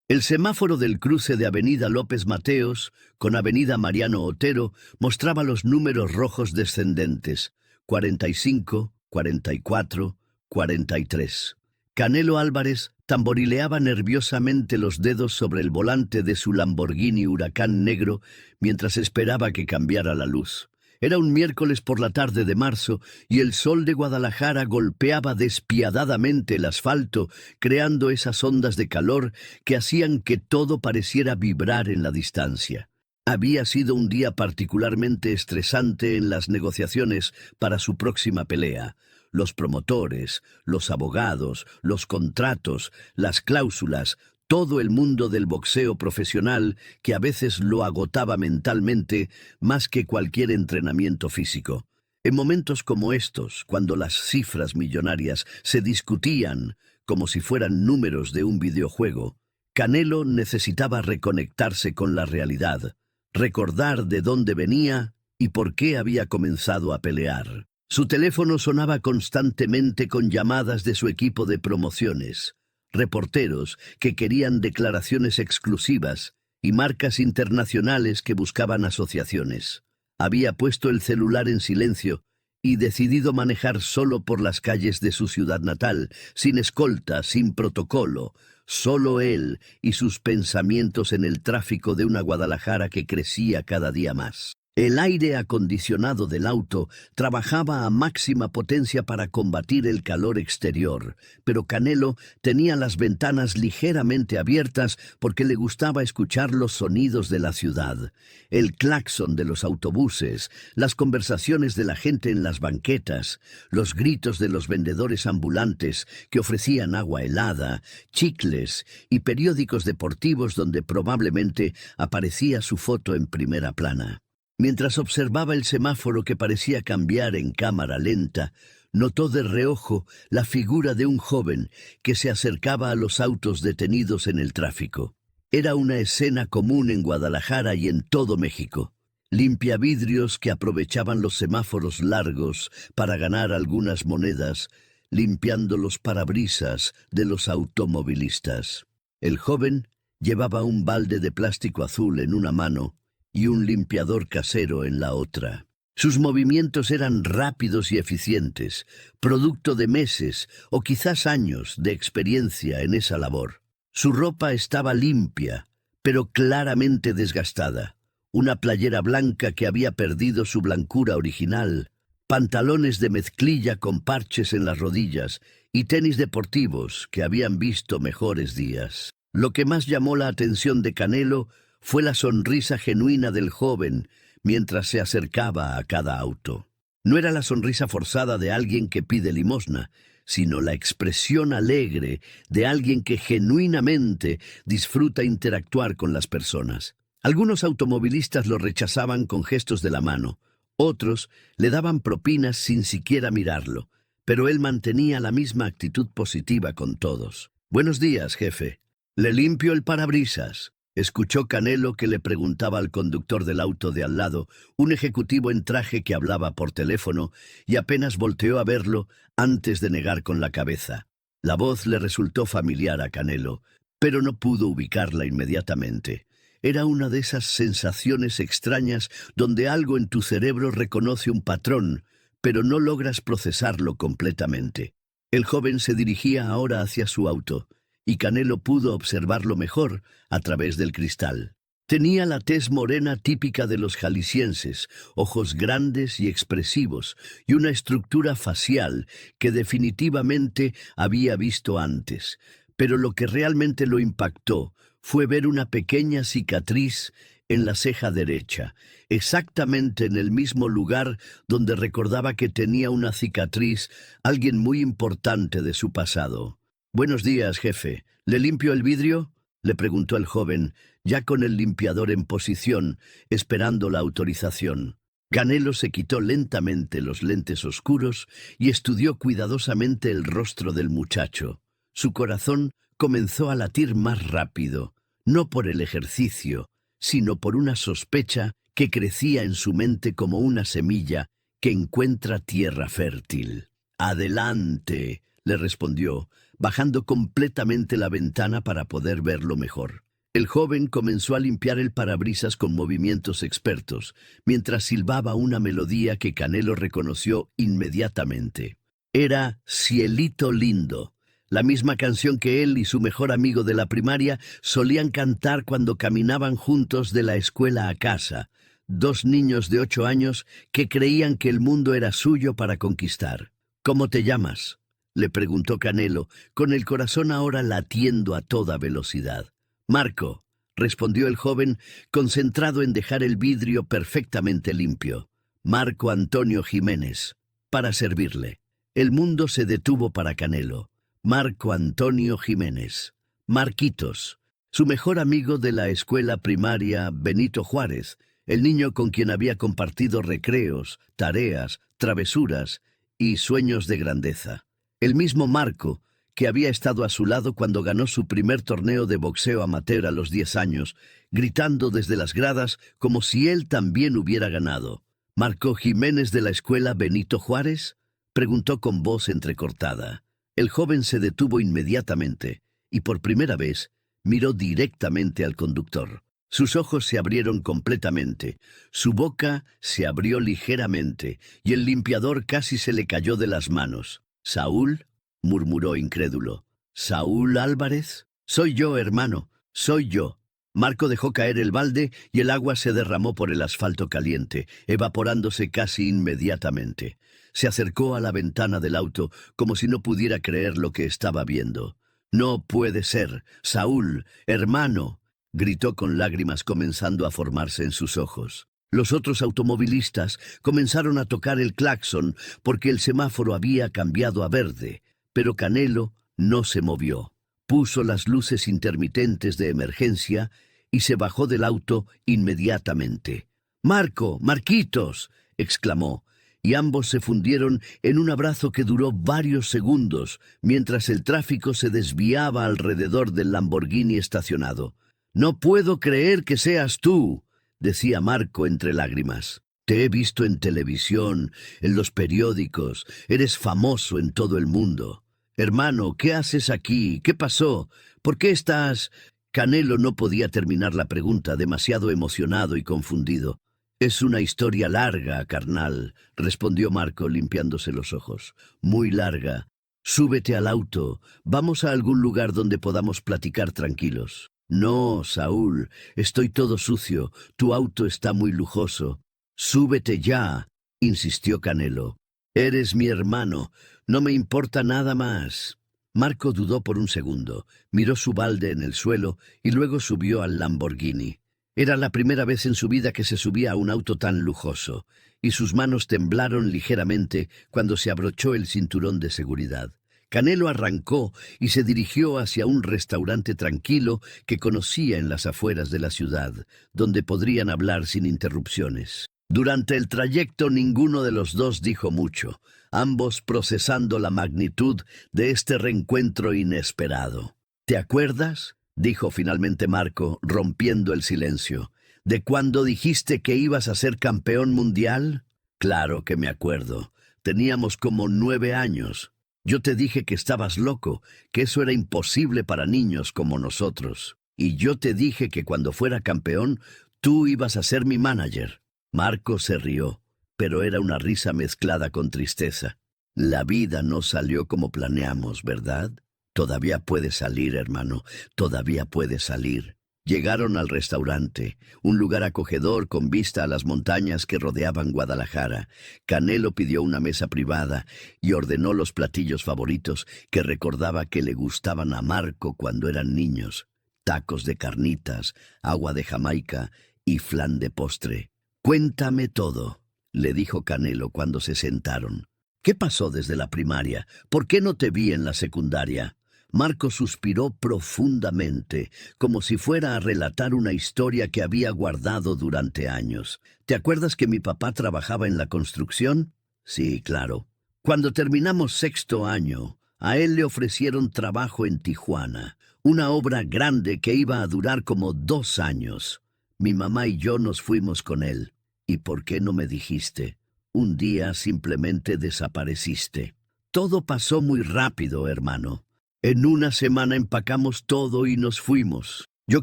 El semáforo del cruce de Avenida López Mateos con Avenida Mariano Otero mostraba los números rojos descendentes: 45, 44, 43. Canelo Álvarez tamborileaba nerviosamente los dedos sobre el volante de su Lamborghini Huracán negro mientras esperaba que cambiara la luz. Era un miércoles por la tarde de marzo y el sol de Guadalajara golpeaba despiadadamente el asfalto, creando esas ondas de calor que hacían que todo pareciera vibrar en la distancia. Había sido un día particularmente estresante en las negociaciones para su próxima pelea. Los promotores, los abogados, los contratos, las cláusulas, todo el mundo del boxeo profesional que a veces lo agotaba mentalmente más que cualquier entrenamiento físico. En momentos como estos, cuando las cifras millonarias se discutían como si fueran números de un videojuego, Canelo necesitaba reconectarse con la realidad, recordar de dónde venía y por qué había comenzado a pelear. Su teléfono sonaba constantemente con llamadas de su equipo de promociones, reporteros que querían declaraciones exclusivas y marcas internacionales que buscaban asociaciones. Había puesto el celular en silencio y decidido manejar solo por las calles de su ciudad natal, sin escolta, sin protocolo, solo él y sus pensamientos en el tráfico de una Guadalajara que crecía cada día más. El aire acondicionado del auto trabajaba a máxima potencia para combatir el calor exterior, pero Canelo tenía las ventanas ligeramente abiertas porque le gustaba escuchar los sonidos de la ciudad, el claxon de los autobuses, las conversaciones de la gente en las banquetas, los gritos de los vendedores ambulantes que ofrecían agua helada, chicles y periódicos deportivos donde probablemente aparecía su foto en primera plana. Mientras observaba el semáforo que parecía cambiar en cámara lenta, notó de reojo la figura de un joven que se acercaba a los autos detenidos en el tráfico. Era una escena común en Guadalajara y en todo México. Limpiavidrios que aprovechaban los semáforos largos para ganar algunas monedas, limpiando los parabrisas de los automovilistas. El joven llevaba un balde de plástico azul en una mano y un limpiador casero en la otra. Sus movimientos eran rápidos y eficientes, producto de meses o quizás años de experiencia en esa labor. Su ropa estaba limpia, pero claramente desgastada. Una playera blanca que había perdido su blancura original, pantalones de mezclilla con parches en las rodillas y tenis deportivos que habían visto mejores días. Lo que más llamó la atención de Canelo fue la sonrisa genuina del joven mientras se acercaba a cada auto. No era la sonrisa forzada de alguien que pide limosna, sino la expresión alegre de alguien que genuinamente disfruta interactuar con las personas. Algunos automovilistas lo rechazaban con gestos de la mano, otros le daban propinas sin siquiera mirarlo, pero él mantenía la misma actitud positiva con todos. «Buenos días, jefe. ¿Le limpio el parabrisas?», escuchó Canelo que le preguntaba al conductor del auto de al lado, un ejecutivo en traje que hablaba por teléfono, y apenas volteó a verlo antes de negar con la cabeza. La voz le resultó familiar a Canelo, pero no pudo ubicarla inmediatamente. Era una de esas sensaciones extrañas donde algo en tu cerebro reconoce un patrón, pero no logras procesarlo completamente. El joven se dirigía ahora hacia su auto, y Canelo pudo observarlo mejor a través del cristal. Tenía la tez morena típica de los jaliscienses, ojos grandes y expresivos, y una estructura facial que definitivamente había visto antes. Pero lo que realmente lo impactó fue ver una pequeña cicatriz en la ceja derecha, exactamente en el mismo lugar donde recordaba que tenía una cicatriz alguien muy importante de su pasado. «Buenos días, jefe. ¿Le limpio el vidrio?», le preguntó el joven, ya con el limpiador en posición, esperando la autorización. Canelo se quitó lentamente los lentes oscuros y estudió cuidadosamente el rostro del muchacho. Su corazón comenzó a latir más rápido, no por el ejercicio, sino por una sospecha que crecía en su mente como una semilla que encuentra tierra fértil. «Adelante», le respondió, bajando completamente la ventana para poder verlo mejor. El joven comenzó a limpiar el parabrisas con movimientos expertos, mientras silbaba una melodía que Canelo reconoció inmediatamente. Era Cielito Lindo, la misma canción que él y su mejor amigo de la primaria solían cantar cuando caminaban juntos de la escuela a casa, dos niños de 8 años que creían que el mundo era suyo para conquistar. ¿Cómo te llamas?, le preguntó Canelo, con el corazón ahora latiendo a toda velocidad. Marco, respondió el joven, concentrado en dejar el vidrio perfectamente limpio. Marco Antonio Jiménez, para servirle. El mundo se detuvo para Canelo. Marco Antonio Jiménez. Marquitos, su mejor amigo de la escuela primaria Benito Juárez, el niño con quien había compartido recreos, tareas, travesuras y sueños de grandeza. El mismo Marco, que había estado a su lado cuando ganó su primer torneo de boxeo amateur a los 10 años, gritando desde las gradas como si él también hubiera ganado. ¿Marco Jiménez de la escuela Benito Juárez?, preguntó con voz entrecortada. El joven se detuvo inmediatamente y por primera vez miró directamente al conductor. Sus ojos se abrieron completamente, su boca se abrió ligeramente y el limpiador casi se le cayó de las manos. ¿Saúl?, murmuró incrédulo. ¿Saúl Álvarez? Soy yo, hermano, soy yo. Marco dejó caer el balde y el agua se derramó por el asfalto caliente, evaporándose casi inmediatamente. Se acercó a la ventana del auto como si no pudiera creer lo que estaba viendo. «No puede ser, Saúl, hermano», gritó con lágrimas comenzando a formarse en sus ojos. Los otros automovilistas comenzaron a tocar el claxon porque el semáforo había cambiado a verde, pero Canelo no se movió. Puso las luces intermitentes de emergencia y se bajó del auto inmediatamente. «¡Marco! ¡Marquitos!», exclamó, y ambos se fundieron en un abrazo que duró varios segundos mientras el tráfico se desviaba alrededor del Lamborghini estacionado. «No puedo creer que seas tú», decía Marco entre lágrimas. «Te he visto en televisión, en los periódicos, eres famoso en todo el mundo. Hermano, ¿qué haces aquí? ¿Qué pasó? ¿Por qué estás...?» Canelo no podía terminar la pregunta, demasiado emocionado y confundido. «Es una historia larga, carnal», respondió Marco limpiándose los ojos. «Muy larga. Súbete al auto. Vamos a algún lugar donde podamos platicar tranquilos». «No, Saúl, estoy todo sucio. Tu auto está muy lujoso». «Súbete ya», insistió Canelo. «Eres mi hermano. No me importa nada más». Marco dudó por un segundo, miró su balde en el suelo y luego subió al Lamborghini. Era la primera vez en su vida que se subía a un auto tan lujoso, y sus manos temblaron ligeramente cuando se abrochó el cinturón de seguridad. Canelo arrancó y se dirigió hacia un restaurante tranquilo que conocía en las afueras de la ciudad, donde podrían hablar sin interrupciones. Durante el trayecto ninguno de los dos dijo mucho, ambos procesando la magnitud de este reencuentro inesperado. «¿Te acuerdas?», dijo finalmente Marco, rompiendo el silencio, «¿de cuando dijiste que ibas a ser campeón mundial?» «Claro que me acuerdo. Teníamos como 9 años. Yo te dije que estabas loco, que eso era imposible para niños como nosotros. Y yo te dije que cuando fuera campeón, tú ibas a ser mi manager». Marco se rió, pero era una risa mezclada con tristeza. «La vida no salió como planeamos, ¿verdad? Todavía puede salir, hermano, todavía puede salir». Llegaron al restaurante, un lugar acogedor con vista a las montañas que rodeaban Guadalajara. Canelo pidió una mesa privada y ordenó los platillos favoritos que recordaba que le gustaban a Marco cuando eran niños: tacos de carnitas, agua de Jamaica y flan de postre. «Cuéntame todo», le dijo Canelo cuando se sentaron. «¿Qué pasó desde la primaria? ¿Por qué no te vi en la secundaria?» Marco suspiró profundamente, como si fuera a relatar una historia que había guardado durante años. «¿Te acuerdas que mi papá trabajaba en la construcción?» «Sí, claro». «Cuando terminamos 6º año, a él le ofrecieron trabajo en Tijuana, una obra grande que iba a durar como 2 años. Mi mamá y yo nos fuimos con él. ¿Y por qué no me dijiste? Un día simplemente desapareciste. Todo pasó muy rápido, hermano». En una semana empacamos todo y nos fuimos. Yo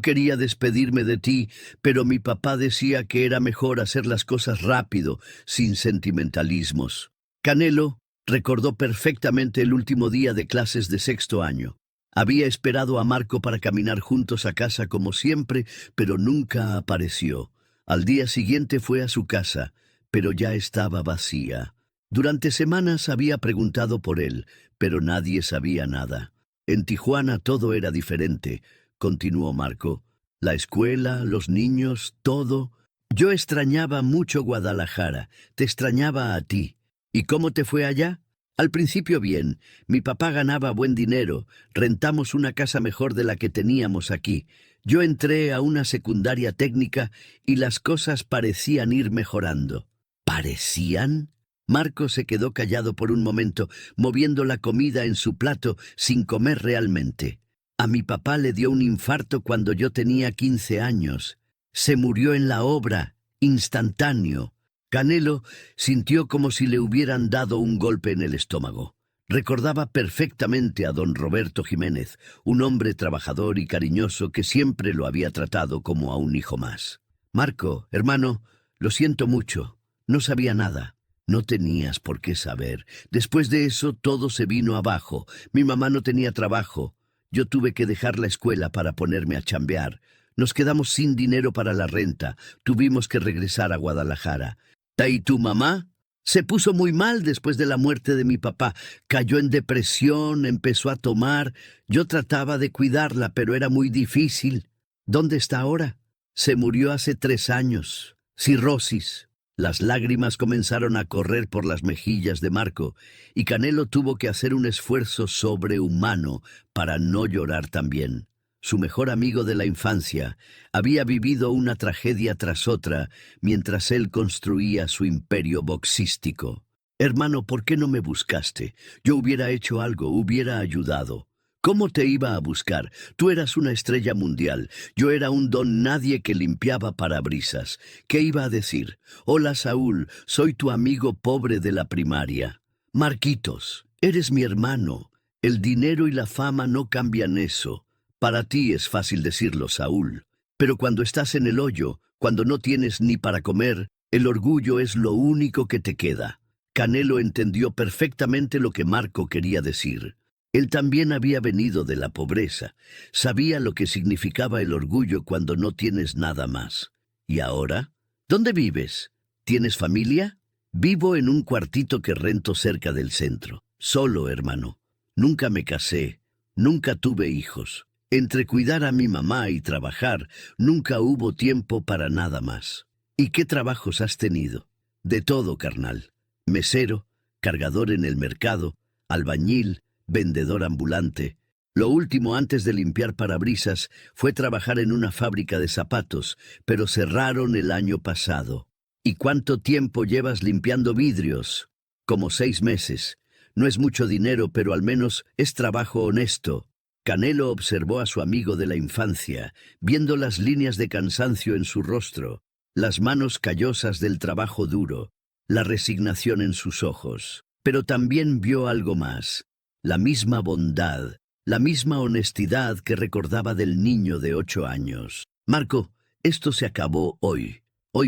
quería despedirme de ti, pero mi papá decía que era mejor hacer las cosas rápido, sin sentimentalismos. Canelo recordó perfectamente el último día de clases de sexto año. Había esperado a Marco para caminar juntos a casa como siempre, pero nunca apareció. Al día siguiente fue a su casa, pero ya estaba vacía. Durante semanas había preguntado por él, pero nadie sabía nada. En Tijuana todo era diferente, continuó Marco. La escuela, los niños, todo. Yo extrañaba mucho Guadalajara, te extrañaba a ti. ¿Y cómo te fue allá? Al principio bien, mi papá ganaba buen dinero, rentamos una casa mejor de la que teníamos aquí. Yo entré a una secundaria técnica y las cosas parecían ir mejorando. ¿Parecían? Marco se quedó callado por un momento, moviendo la comida en su plato sin comer realmente. A mi papá le dio un infarto cuando yo tenía 15 años. Se murió en la obra, instantáneo. Canelo sintió como si le hubieran dado un golpe en el estómago. Recordaba perfectamente a don Roberto Jiménez, un hombre trabajador y cariñoso que siempre lo había tratado como a un hijo más. Marco, hermano, lo siento mucho. No sabía nada. No tenías por qué saber. Después de eso todo se vino abajo. Mi mamá no tenía trabajo. Yo tuve que dejar la escuela para ponerme a chambear. Nos quedamos sin dinero para la renta. Tuvimos que regresar a Guadalajara. ¿Y tu mamá? Se puso muy mal después de la muerte de mi papá. Cayó en depresión, empezó a tomar. Yo trataba de cuidarla, pero era muy difícil. ¿Dónde está ahora? Se murió hace 3 años. Cirrosis. Las lágrimas comenzaron a correr por las mejillas de Marco, y Canelo tuvo que hacer un esfuerzo sobrehumano para no llorar también. Su mejor amigo de la infancia había vivido una tragedia tras otra mientras él construía su imperio boxístico. Hermano, ¿por qué no me buscaste? Yo hubiera hecho algo, hubiera ayudado. ¿Cómo te iba a buscar? Tú eras una estrella mundial. Yo era un don nadie que limpiaba parabrisas. ¿Qué iba a decir? Hola, Saúl, soy tu amigo pobre de la primaria. Marquitos, eres mi hermano. El dinero y la fama no cambian eso. Para ti es fácil decirlo, Saúl. Pero cuando estás en el hoyo, cuando no tienes ni para comer, el orgullo es lo único que te queda. Canelo entendió perfectamente lo que Marco quería decir. Él también había venido de la pobreza. Sabía lo que significaba el orgullo cuando no tienes nada más. ¿Y ahora? ¿Dónde vives? ¿Tienes familia? Vivo en un cuartito que rento cerca del centro. Solo, hermano. Nunca me casé. Nunca tuve hijos. Entre cuidar a mi mamá y trabajar, nunca hubo tiempo para nada más. ¿Y qué trabajos has tenido? De todo, carnal. Mesero, cargador en el mercado, albañil, vendedor ambulante. Lo último antes de limpiar parabrisas fue trabajar en una fábrica de zapatos, pero cerraron el año pasado. ¿Y cuánto tiempo llevas limpiando vidrios? Como 6 meses. No es mucho dinero, pero al menos es trabajo honesto. Canelo observó a su amigo de la infancia, viendo las líneas de cansancio en su rostro, las manos callosas del trabajo duro, la resignación en sus ojos. Pero también vio algo más. La misma bondad, la misma honestidad que recordaba del niño de 8 años. Marco, esto se acabó hoy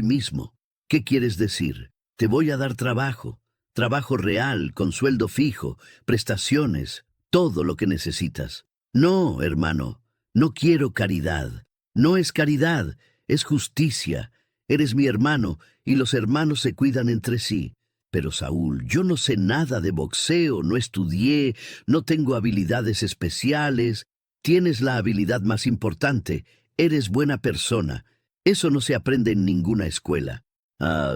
mismo. ¿Qué quieres decir? Te voy a dar trabajo real, con sueldo fijo, prestaciones, todo lo que necesitas. No, hermano, no quiero caridad. No es caridad, es justicia. Eres mi hermano, y los hermanos se cuidan entre sí. Pero Saúl, yo no sé nada de boxeo, no estudié, no tengo habilidades especiales. Tienes la habilidad más importante, eres buena persona. Eso no se aprende en ninguna escuela.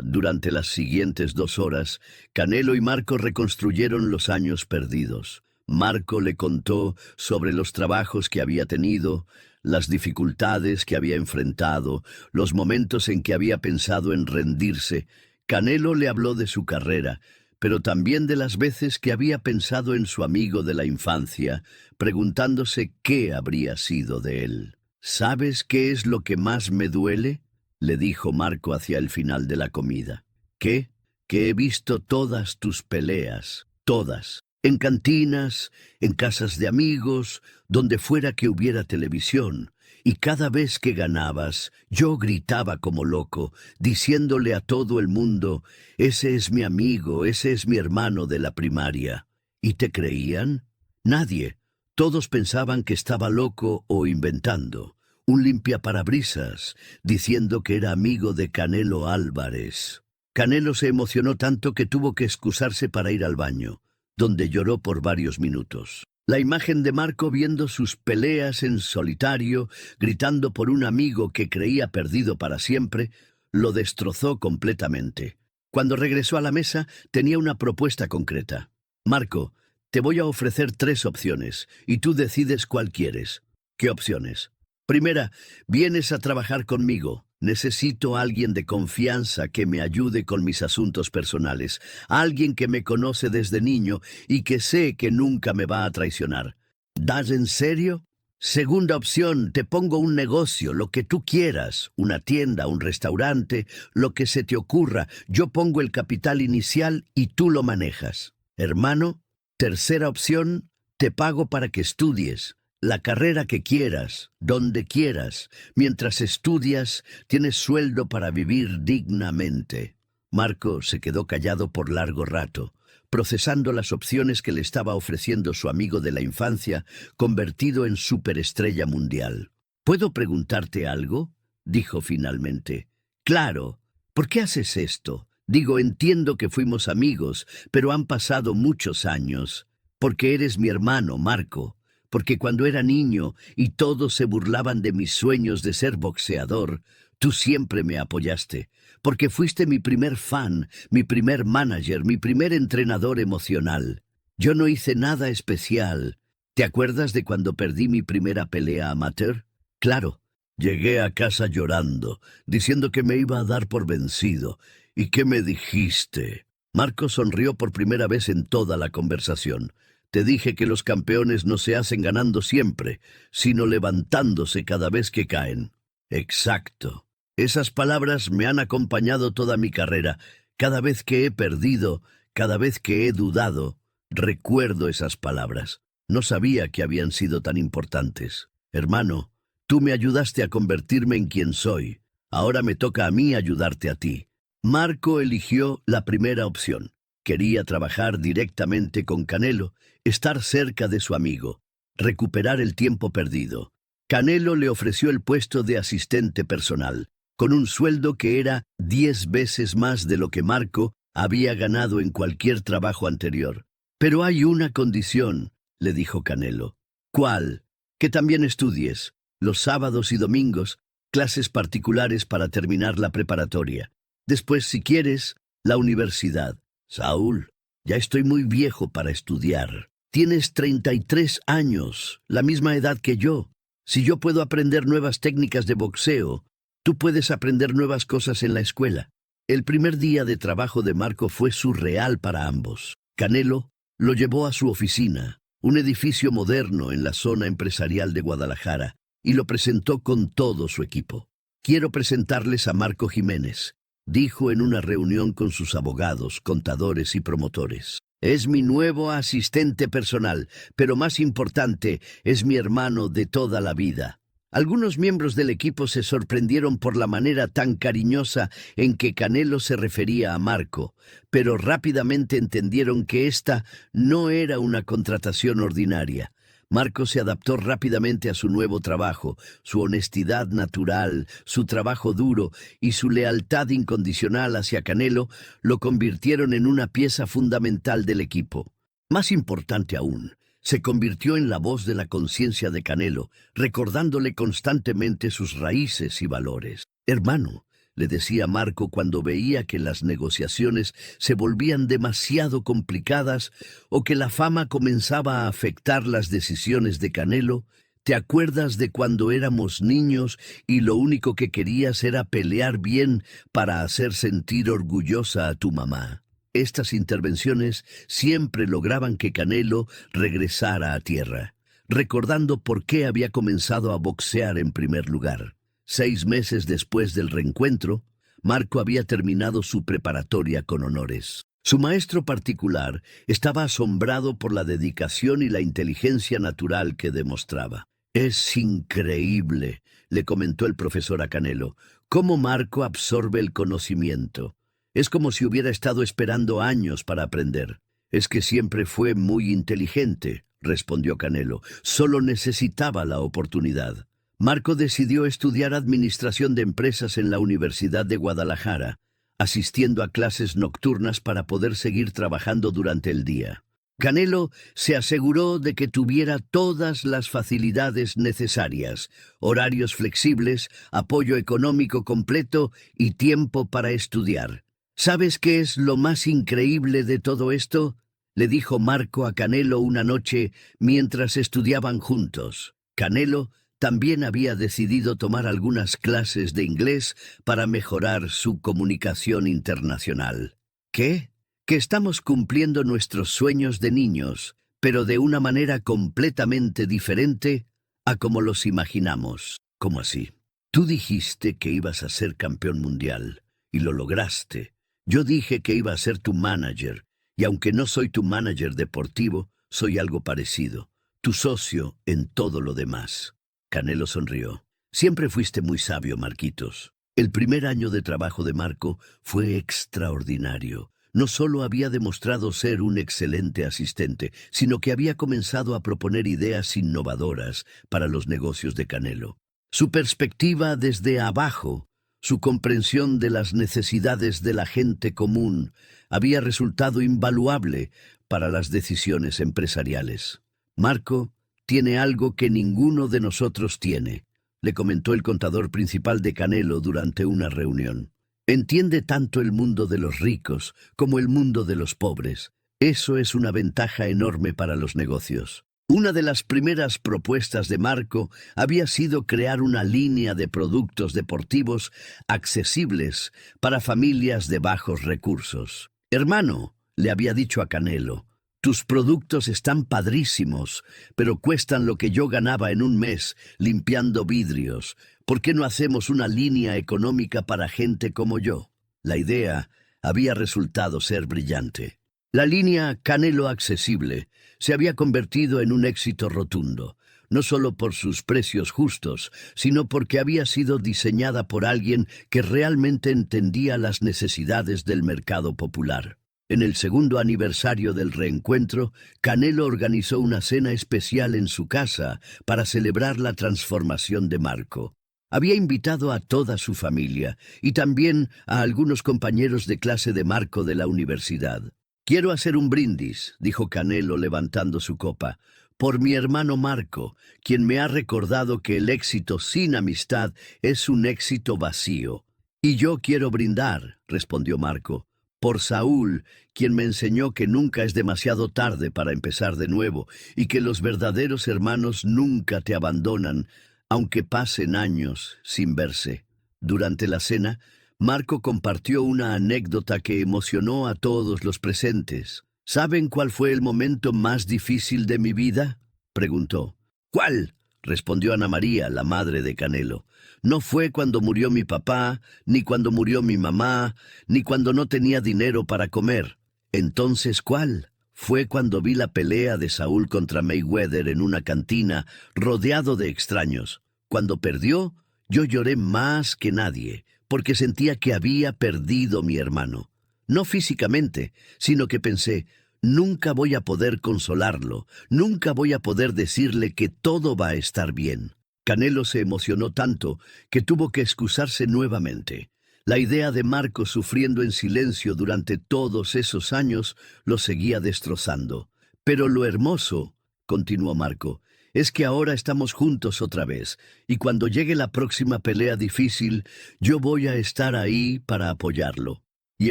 Durante las siguientes 2 horas, Canelo y Marco reconstruyeron los años perdidos. Marco le contó sobre los trabajos que había tenido, las dificultades que había enfrentado, los momentos en que había pensado en rendirse. Canelo le habló de su carrera, pero también de las veces que había pensado en su amigo de la infancia, preguntándose qué habría sido de él. ¿Sabes qué es lo que más me duele?, le dijo Marco hacia el final de la comida. ¿Qué? Que he visto todas tus peleas, todas. En cantinas, en casas de amigos, donde fuera que hubiera televisión. Y cada vez que ganabas, yo gritaba como loco, diciéndole a todo el mundo, ese es mi amigo, ese es mi hermano de la primaria. ¿Y te creían? Nadie. Todos pensaban que estaba loco o inventando. Un limpiaparabrisas, diciendo que era amigo de Canelo Álvarez. Canelo se emocionó tanto que tuvo que excusarse para ir al baño, donde lloró por varios minutos. La imagen de Marco viendo sus peleas en solitario, gritando por un amigo que creía perdido para siempre, lo destrozó completamente. Cuando regresó a la mesa, tenía una propuesta concreta. Marco, te voy a ofrecer 3 opciones, y tú decides cuál quieres. ¿Qué opciones? Primera, vienes a trabajar conmigo. Necesito a alguien de confianza que me ayude con mis asuntos personales, alguien que me conoce desde niño y que sé que nunca me va a traicionar. ¿Das en serio? Segunda opción, te pongo un negocio, lo que tú quieras, una tienda, un restaurante, lo que se te ocurra. Yo pongo el capital inicial y tú lo manejas. Hermano, tercera opción, te pago para que estudies. La carrera que quieras, donde quieras. Mientras estudias, tienes sueldo para vivir dignamente. Marco se quedó callado por largo rato, procesando las opciones que le estaba ofreciendo su amigo de la infancia, convertido en superestrella mundial. ¿Puedo preguntarte algo?, dijo finalmente. Claro. ¿Por qué haces esto? Digo, entiendo que fuimos amigos, pero han pasado muchos años. Porque eres mi hermano, Marco. Porque cuando era niño y todos se burlaban de mis sueños de ser boxeador, tú siempre me apoyaste. Porque fuiste mi primer fan, mi primer manager, mi primer entrenador emocional. Yo no hice nada especial. ¿Te acuerdas de cuando perdí mi primera pelea amateur? Claro. Llegué a casa llorando, diciendo que me iba a dar por vencido. ¿Y qué me dijiste? Marco sonrió por primera vez en toda la conversación. Te dije que los campeones no se hacen ganando siempre, sino levantándose cada vez que caen. Exacto. Esas palabras me han acompañado toda mi carrera. Cada vez que he perdido, cada vez que he dudado, recuerdo esas palabras. No sabía que habían sido tan importantes. Hermano, tú me ayudaste a convertirme en quien soy. Ahora me toca a mí ayudarte a ti. Marco eligió la primera opción. Quería trabajar directamente con Canelo, estar cerca de su amigo, recuperar el tiempo perdido. Canelo le ofreció el puesto de asistente personal, con un sueldo que era 10 veces más de lo que Marco había ganado en cualquier trabajo anterior. Pero hay una condición, le dijo Canelo. ¿Cuál? Que también estudies, los sábados y domingos, clases particulares para terminar la preparatoria. Después, si quieres, la universidad. Saúl, ya estoy muy viejo para estudiar. Tienes 33 años, la misma edad que yo. Si yo puedo aprender nuevas técnicas de boxeo, tú puedes aprender nuevas cosas en la escuela. El primer día de trabajo de Marco fue surreal para ambos. Canelo lo llevó a su oficina, un edificio moderno en la zona empresarial de Guadalajara, y lo presentó con todo su equipo. Quiero presentarles a Marco Jiménez, dijo en una reunión con sus abogados, contadores y promotores. Es mi nuevo asistente personal, pero más importante, es mi hermano de toda la vida. Algunos miembros del equipo se sorprendieron por la manera tan cariñosa en que Canelo se refería a Marco, pero rápidamente entendieron que esta no era una contratación ordinaria. Marco se adaptó rápidamente a su nuevo trabajo. Su honestidad natural, su trabajo duro y su lealtad incondicional hacia Canelo lo convirtieron en una pieza fundamental del equipo. Más importante aún, se convirtió en la voz de la conciencia de Canelo, recordándole constantemente sus raíces y valores. Hermano, le decía Marco cuando veía que las negociaciones se volvían demasiado complicadas o que la fama comenzaba a afectar las decisiones de Canelo, ¿te acuerdas de cuando éramos niños y lo único que querías era pelear bien para hacer sentir orgullosa a tu mamá? Estas intervenciones siempre lograban que Canelo regresara a tierra, recordando por qué había comenzado a boxear en primer lugar. 6 meses después del reencuentro, Marco había terminado su preparatoria con honores. Su maestro particular estaba asombrado por la dedicación y la inteligencia natural que demostraba. «Es increíble», le comentó el profesor a Canelo, «cómo Marco absorbe el conocimiento. Es como si hubiera estado esperando años para aprender». «Es que siempre fue muy inteligente», respondió Canelo. «Solo necesitaba la oportunidad». Marco decidió estudiar administración de empresas en la Universidad de Guadalajara, asistiendo a clases nocturnas para poder seguir trabajando durante el día. Canelo se aseguró de que tuviera todas las facilidades necesarias: horarios flexibles, apoyo económico completo y tiempo para estudiar. «¿Sabes qué es lo más increíble de todo esto?», le dijo Marco a Canelo una noche mientras estudiaban juntos. Canelo también había decidido tomar algunas clases de inglés para mejorar su comunicación internacional. «¿Qué? Que estamos cumpliendo nuestros sueños de niños, pero de una manera completamente diferente a como los imaginamos». «¿Cómo así?» «Tú dijiste que ibas a ser campeón mundial, y lo lograste. Yo dije que iba a ser tu manager, y aunque no soy tu manager deportivo, soy algo parecido, tu socio en todo lo demás». Canelo sonrió. «Siempre fuiste muy sabio, Marquitos». El primer año de trabajo de Marco fue extraordinario. No solo había demostrado ser un excelente asistente, sino que había comenzado a proponer ideas innovadoras para los negocios de Canelo. Su perspectiva desde abajo, su comprensión de las necesidades de la gente común, había resultado invaluable para las decisiones empresariales. «Marco tiene algo que ninguno de nosotros tiene», le comentó el contador principal de Canelo durante una reunión. «Entiende tanto el mundo de los ricos como el mundo de los pobres. Eso es una ventaja enorme para los negocios». Una de las primeras propuestas de Marco había sido crear una línea de productos deportivos accesibles para familias de bajos recursos. «Hermano», le había dicho a Canelo, «tus productos están padrísimos, pero cuestan lo que yo ganaba en un mes limpiando vidrios. ¿Por qué no hacemos una línea económica para gente como yo?». La idea había resultado ser brillante. La línea Canelo Accesible se había convertido en un éxito rotundo, no solo por sus precios justos, sino porque había sido diseñada por alguien que realmente entendía las necesidades del mercado popular. En el segundo aniversario del reencuentro, Canelo organizó una cena especial en su casa para celebrar la transformación de Marco. Había invitado a toda su familia y también a algunos compañeros de clase de Marco de la universidad. «Quiero hacer un brindis», dijo Canelo levantando su copa, «por mi hermano Marco, quien me ha recordado que el éxito sin amistad es un éxito vacío». «Y yo quiero brindar», respondió Marco, «por Saúl, quien me enseñó que nunca es demasiado tarde para empezar de nuevo y que los verdaderos hermanos nunca te abandonan, aunque pasen años sin verse». Durante la cena, Marco compartió una anécdota que emocionó a todos los presentes. «¿Saben cuál fue el momento más difícil de mi vida?», preguntó. «¿Cuál?», respondió Ana María, la madre de Canelo. «No fue cuando murió mi papá, ni cuando murió mi mamá, ni cuando no tenía dinero para comer». «Entonces, ¿cuál?». «Fue cuando vi la pelea de Saúl contra Mayweather en una cantina, rodeado de extraños. Cuando perdió, yo lloré más que nadie, porque sentía que había perdido mi hermano. No físicamente, sino que pensé, nunca voy a poder consolarlo, nunca voy a poder decirle que todo va a estar bien». Canelo se emocionó tanto que tuvo que excusarse nuevamente. La idea de Marco sufriendo en silencio durante todos esos años lo seguía destrozando. «Pero lo hermoso», continuó Marco, «es que ahora estamos juntos otra vez, y cuando llegue la próxima pelea difícil, yo voy a estar ahí para apoyarlo». Y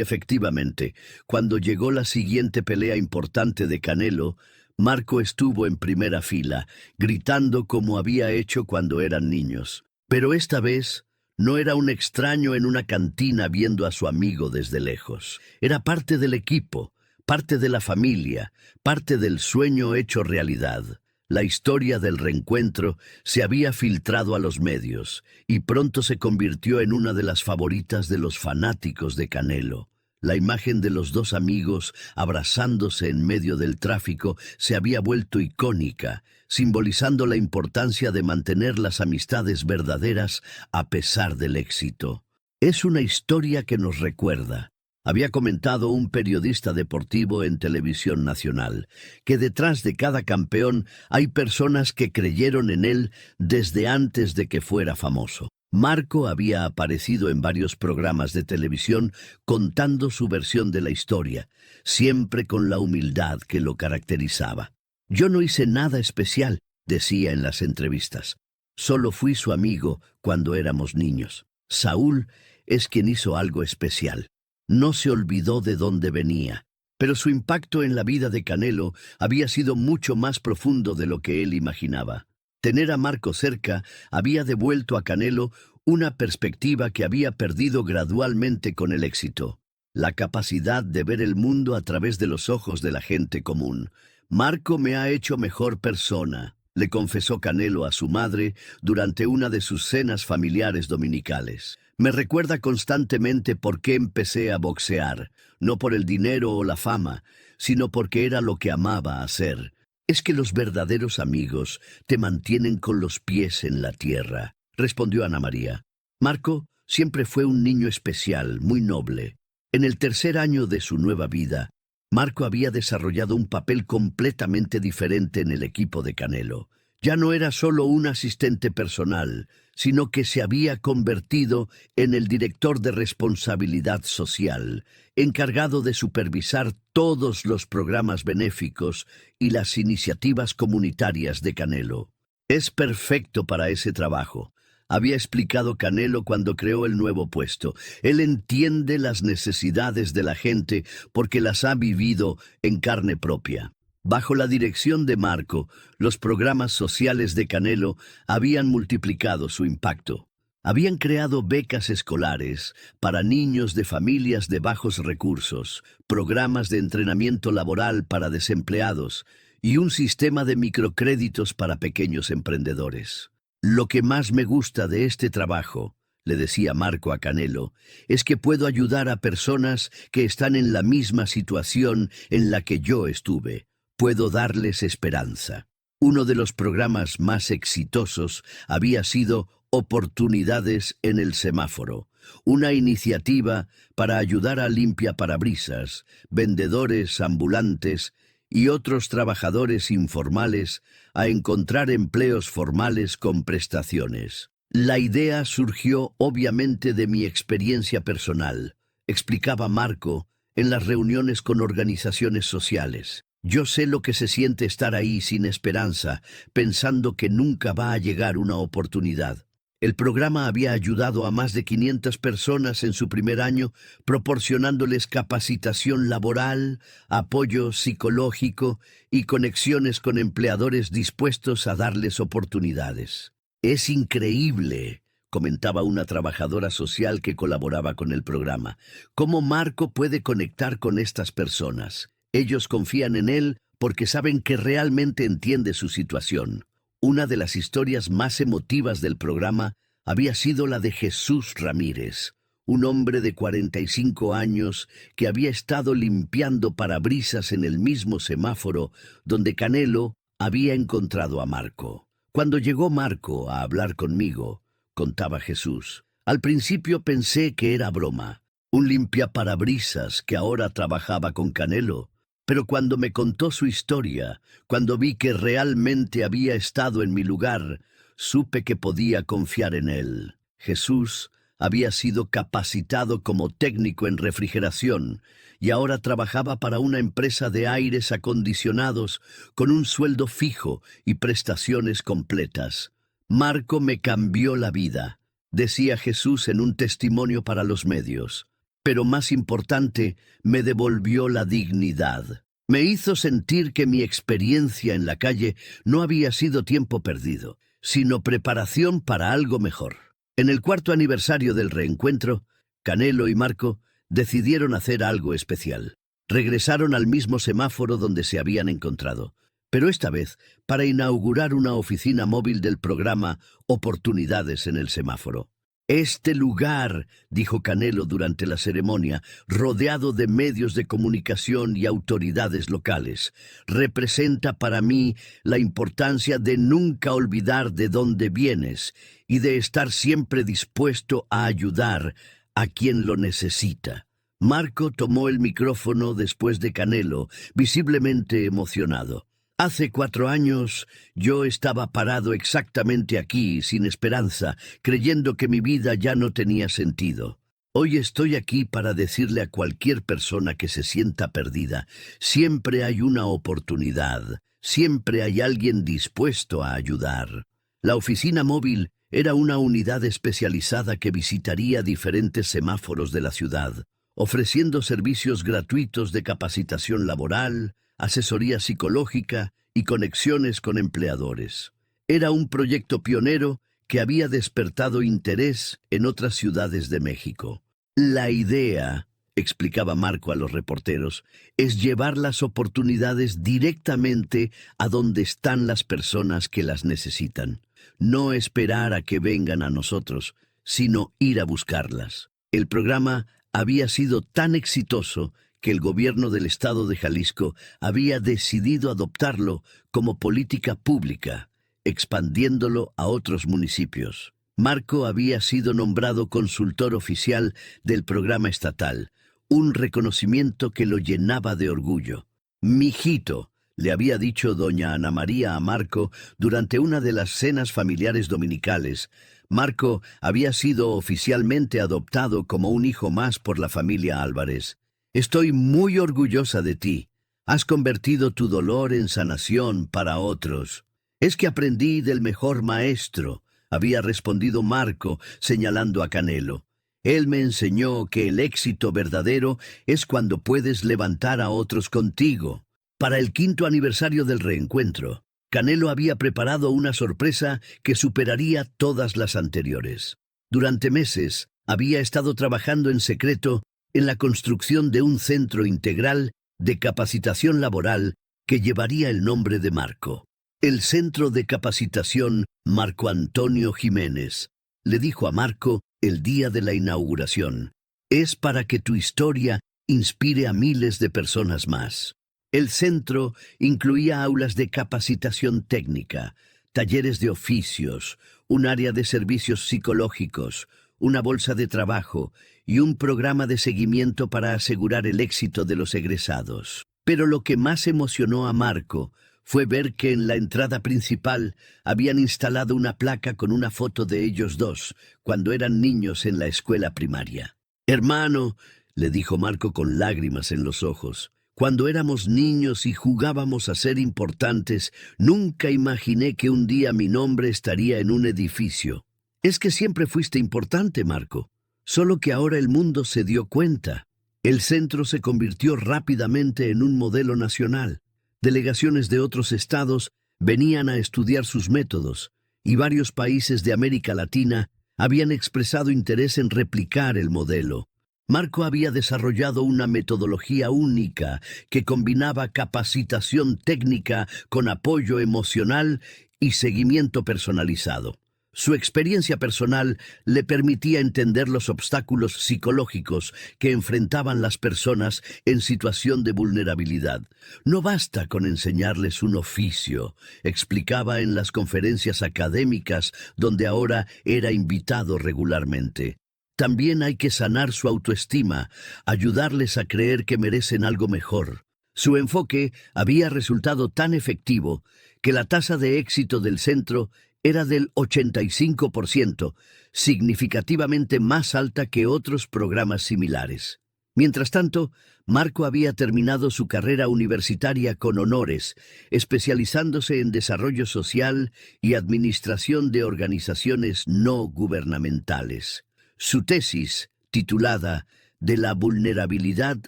efectivamente, cuando llegó la siguiente pelea importante de Canelo, Marco estuvo en primera fila, gritando como había hecho cuando eran niños. Pero esta vez no era un extraño en una cantina viendo a su amigo desde lejos. Era parte del equipo, parte de la familia, parte del sueño hecho realidad. La historia del reencuentro se había filtrado a los medios y pronto se convirtió en una de las favoritas de los fanáticos de Canelo. La imagen de los dos amigos abrazándose en medio del tráfico se había vuelto icónica, simbolizando la importancia de mantener las amistades verdaderas a pesar del éxito. Es una historia que nos recuerda, había comentado un periodista deportivo en televisión nacional, que detrás de cada campeón hay personas que creyeron en él desde antes de que fuera famoso. Marco había aparecido en varios programas de televisión contando su versión de la historia, siempre con la humildad que lo caracterizaba. «Yo no hice nada especial», decía en las entrevistas. «Solo fui su amigo cuando éramos niños. Saúl es quien hizo algo especial. No se olvidó de dónde venía». Pero su impacto en la vida de Canelo había sido mucho más profundo de lo que él imaginaba. Tener a Marco cerca había devuelto a Canelo una perspectiva que había perdido gradualmente con el éxito, la capacidad de ver el mundo a través de los ojos de la gente común. «Marco me ha hecho mejor persona», le confesó Canelo a su madre durante una de sus cenas familiares dominicales. «Me recuerda constantemente por qué empecé a boxear, no por el dinero o la fama, sino porque era lo que amaba hacer. Es que los verdaderos amigos te mantienen con los pies en la tierra», respondió Ana María. Marco siempre fue un niño especial, muy noble. En el tercer año de su nueva vida, Marco había desarrollado un papel completamente diferente en el equipo de Canelo. Ya no era solo un asistente personal, sino que se había convertido en el director de responsabilidad social, encargado de supervisar todos los programas benéficos y las iniciativas comunitarias de Canelo. «Es perfecto para ese trabajo», había explicado Canelo cuando creó el nuevo puesto. «Él entiende las necesidades de la gente porque las ha vivido en carne propia». Bajo la dirección de Marco, los programas sociales de Canelo habían multiplicado su impacto. Habían creado becas escolares para niños de familias de bajos recursos, programas de entrenamiento laboral para desempleados y un sistema de microcréditos para pequeños emprendedores. «Lo que más me gusta de este trabajo», le decía Marco a Canelo, «es que puedo ayudar a personas que están en la misma situación en la que yo estuve. Puedo darles esperanza». Uno de los programas más exitosos había sido Oportunidades en el Semáforo, una iniciativa para ayudar a limpiaparabrisas, vendedores ambulantes y otros trabajadores informales a encontrar empleos formales con prestaciones. «La idea surgió obviamente de mi experiencia personal», explicaba Marco en las reuniones con organizaciones sociales. «Yo sé lo que se siente estar ahí sin esperanza, pensando que nunca va a llegar una oportunidad». El programa había ayudado a más de 500 personas en su primer año, proporcionándoles capacitación laboral, apoyo psicológico y conexiones con empleadores dispuestos a darles oportunidades. «Es increíble», comentaba una trabajadora social que colaboraba con el programa, «cómo Marco puede conectar con estas personas. Ellos confían en él porque saben que realmente entiende su situación». Una de las historias más emotivas del programa había sido la de Jesús Ramírez, un hombre de 45 años que había estado limpiando parabrisas en el mismo semáforo donde Canelo había encontrado a Marco. «Cuando llegó Marco a hablar conmigo», contaba Jesús, «al principio pensé que era broma, un limpiaparabrisas que ahora trabajaba con Canelo. Pero cuando me contó su historia, cuando vi que realmente había estado en mi lugar, supe que podía confiar en él». Jesús había sido capacitado como técnico en refrigeración y ahora trabajaba para una empresa de aires acondicionados con un sueldo fijo y prestaciones completas. «Marco me cambió la vida», decía Jesús en un testimonio para los medios. «Pero más importante, me devolvió la dignidad. Me hizo sentir que mi experiencia en la calle no había sido tiempo perdido, sino preparación para algo mejor». En el 4º aniversario del reencuentro, Canelo y Marco decidieron hacer algo especial. Regresaron al mismo semáforo donde se habían encontrado, pero esta vez para inaugurar una oficina móvil del programa Oportunidades en el Semáforo. Este lugar, dijo Canelo durante la ceremonia, rodeado de medios de comunicación y autoridades locales, representa para mí la importancia de nunca olvidar de dónde vienes y de estar siempre dispuesto a ayudar a quien lo necesita. Marco tomó el micrófono después de Canelo, visiblemente emocionado. Hace 4 años yo estaba parado exactamente aquí, sin esperanza, creyendo que mi vida ya no tenía sentido. Hoy estoy aquí para decirle a cualquier persona que se sienta perdida, siempre hay una oportunidad, siempre hay alguien dispuesto a ayudar. La oficina móvil era una unidad especializada que visitaría diferentes semáforos de la ciudad, ofreciendo servicios gratuitos de capacitación laboral, asesoría psicológica y conexiones con empleadores. Era un proyecto pionero que había despertado interés en otras ciudades de México. La idea, explicaba Marco a los reporteros, es llevar las oportunidades directamente a donde están las personas que las necesitan. No esperar a que vengan a nosotros, sino ir a buscarlas. El programa había sido tan exitoso que el gobierno del estado de Jalisco había decidido adoptarlo como política pública, expandiéndolo a otros municipios. Marco había sido nombrado consultor oficial del programa estatal, un reconocimiento que lo llenaba de orgullo. «Mijito», le había dicho doña Ana María a Marco durante una de las cenas familiares dominicales. Marco había sido oficialmente adoptado como un hijo más por la familia Álvarez. «Estoy muy orgullosa de ti. Has convertido tu dolor en sanación para otros». «Es que aprendí del mejor maestro», había respondido Marco, señalando a Canelo. «Él me enseñó que el éxito verdadero es cuando puedes levantar a otros contigo». Para el 5º aniversario del reencuentro, Canelo había preparado una sorpresa que superaría todas las anteriores. Durante meses, había estado trabajando en secreto en la construcción de un centro integral de capacitación laboral que llevaría el nombre de Marco. El Centro de Capacitación Marco Antonio Jiménez, le dijo a Marco el día de la inauguración, es para que tu historia inspire a miles de personas más. El centro incluía aulas de capacitación técnica, talleres de oficios, un área de servicios psicológicos, una bolsa de trabajo y un programa de seguimiento para asegurar el éxito de los egresados. Pero lo que más emocionó a Marco fue ver que en la entrada principal habían instalado una placa con una foto de ellos dos, cuando eran niños en la escuela primaria. «Hermano», le dijo Marco con lágrimas en los ojos, «cuando éramos niños y jugábamos a ser importantes, nunca imaginé que un día mi nombre estaría en un edificio». «Es que siempre fuiste importante, Marco, solo que ahora el mundo se dio cuenta». El centro se convirtió rápidamente en un modelo nacional. Delegaciones de otros estados venían a estudiar sus métodos, y varios países de América Latina habían expresado interés en replicar el modelo. Marco había desarrollado una metodología única que combinaba capacitación técnica con apoyo emocional y seguimiento personalizado. Su experiencia personal le permitía entender los obstáculos psicológicos que enfrentaban las personas en situación de vulnerabilidad. «No basta con enseñarles un oficio», explicaba en las conferencias académicas donde ahora era invitado regularmente. «También hay que sanar su autoestima, ayudarles a creer que merecen algo mejor». Su enfoque había resultado tan efectivo que la tasa de éxito del centro era del 85%, significativamente más alta que otros programas similares. Mientras tanto, Marco había terminado su carrera universitaria con honores, especializándose en desarrollo social y administración de organizaciones no gubernamentales. Su tesis, titulada «De la vulnerabilidad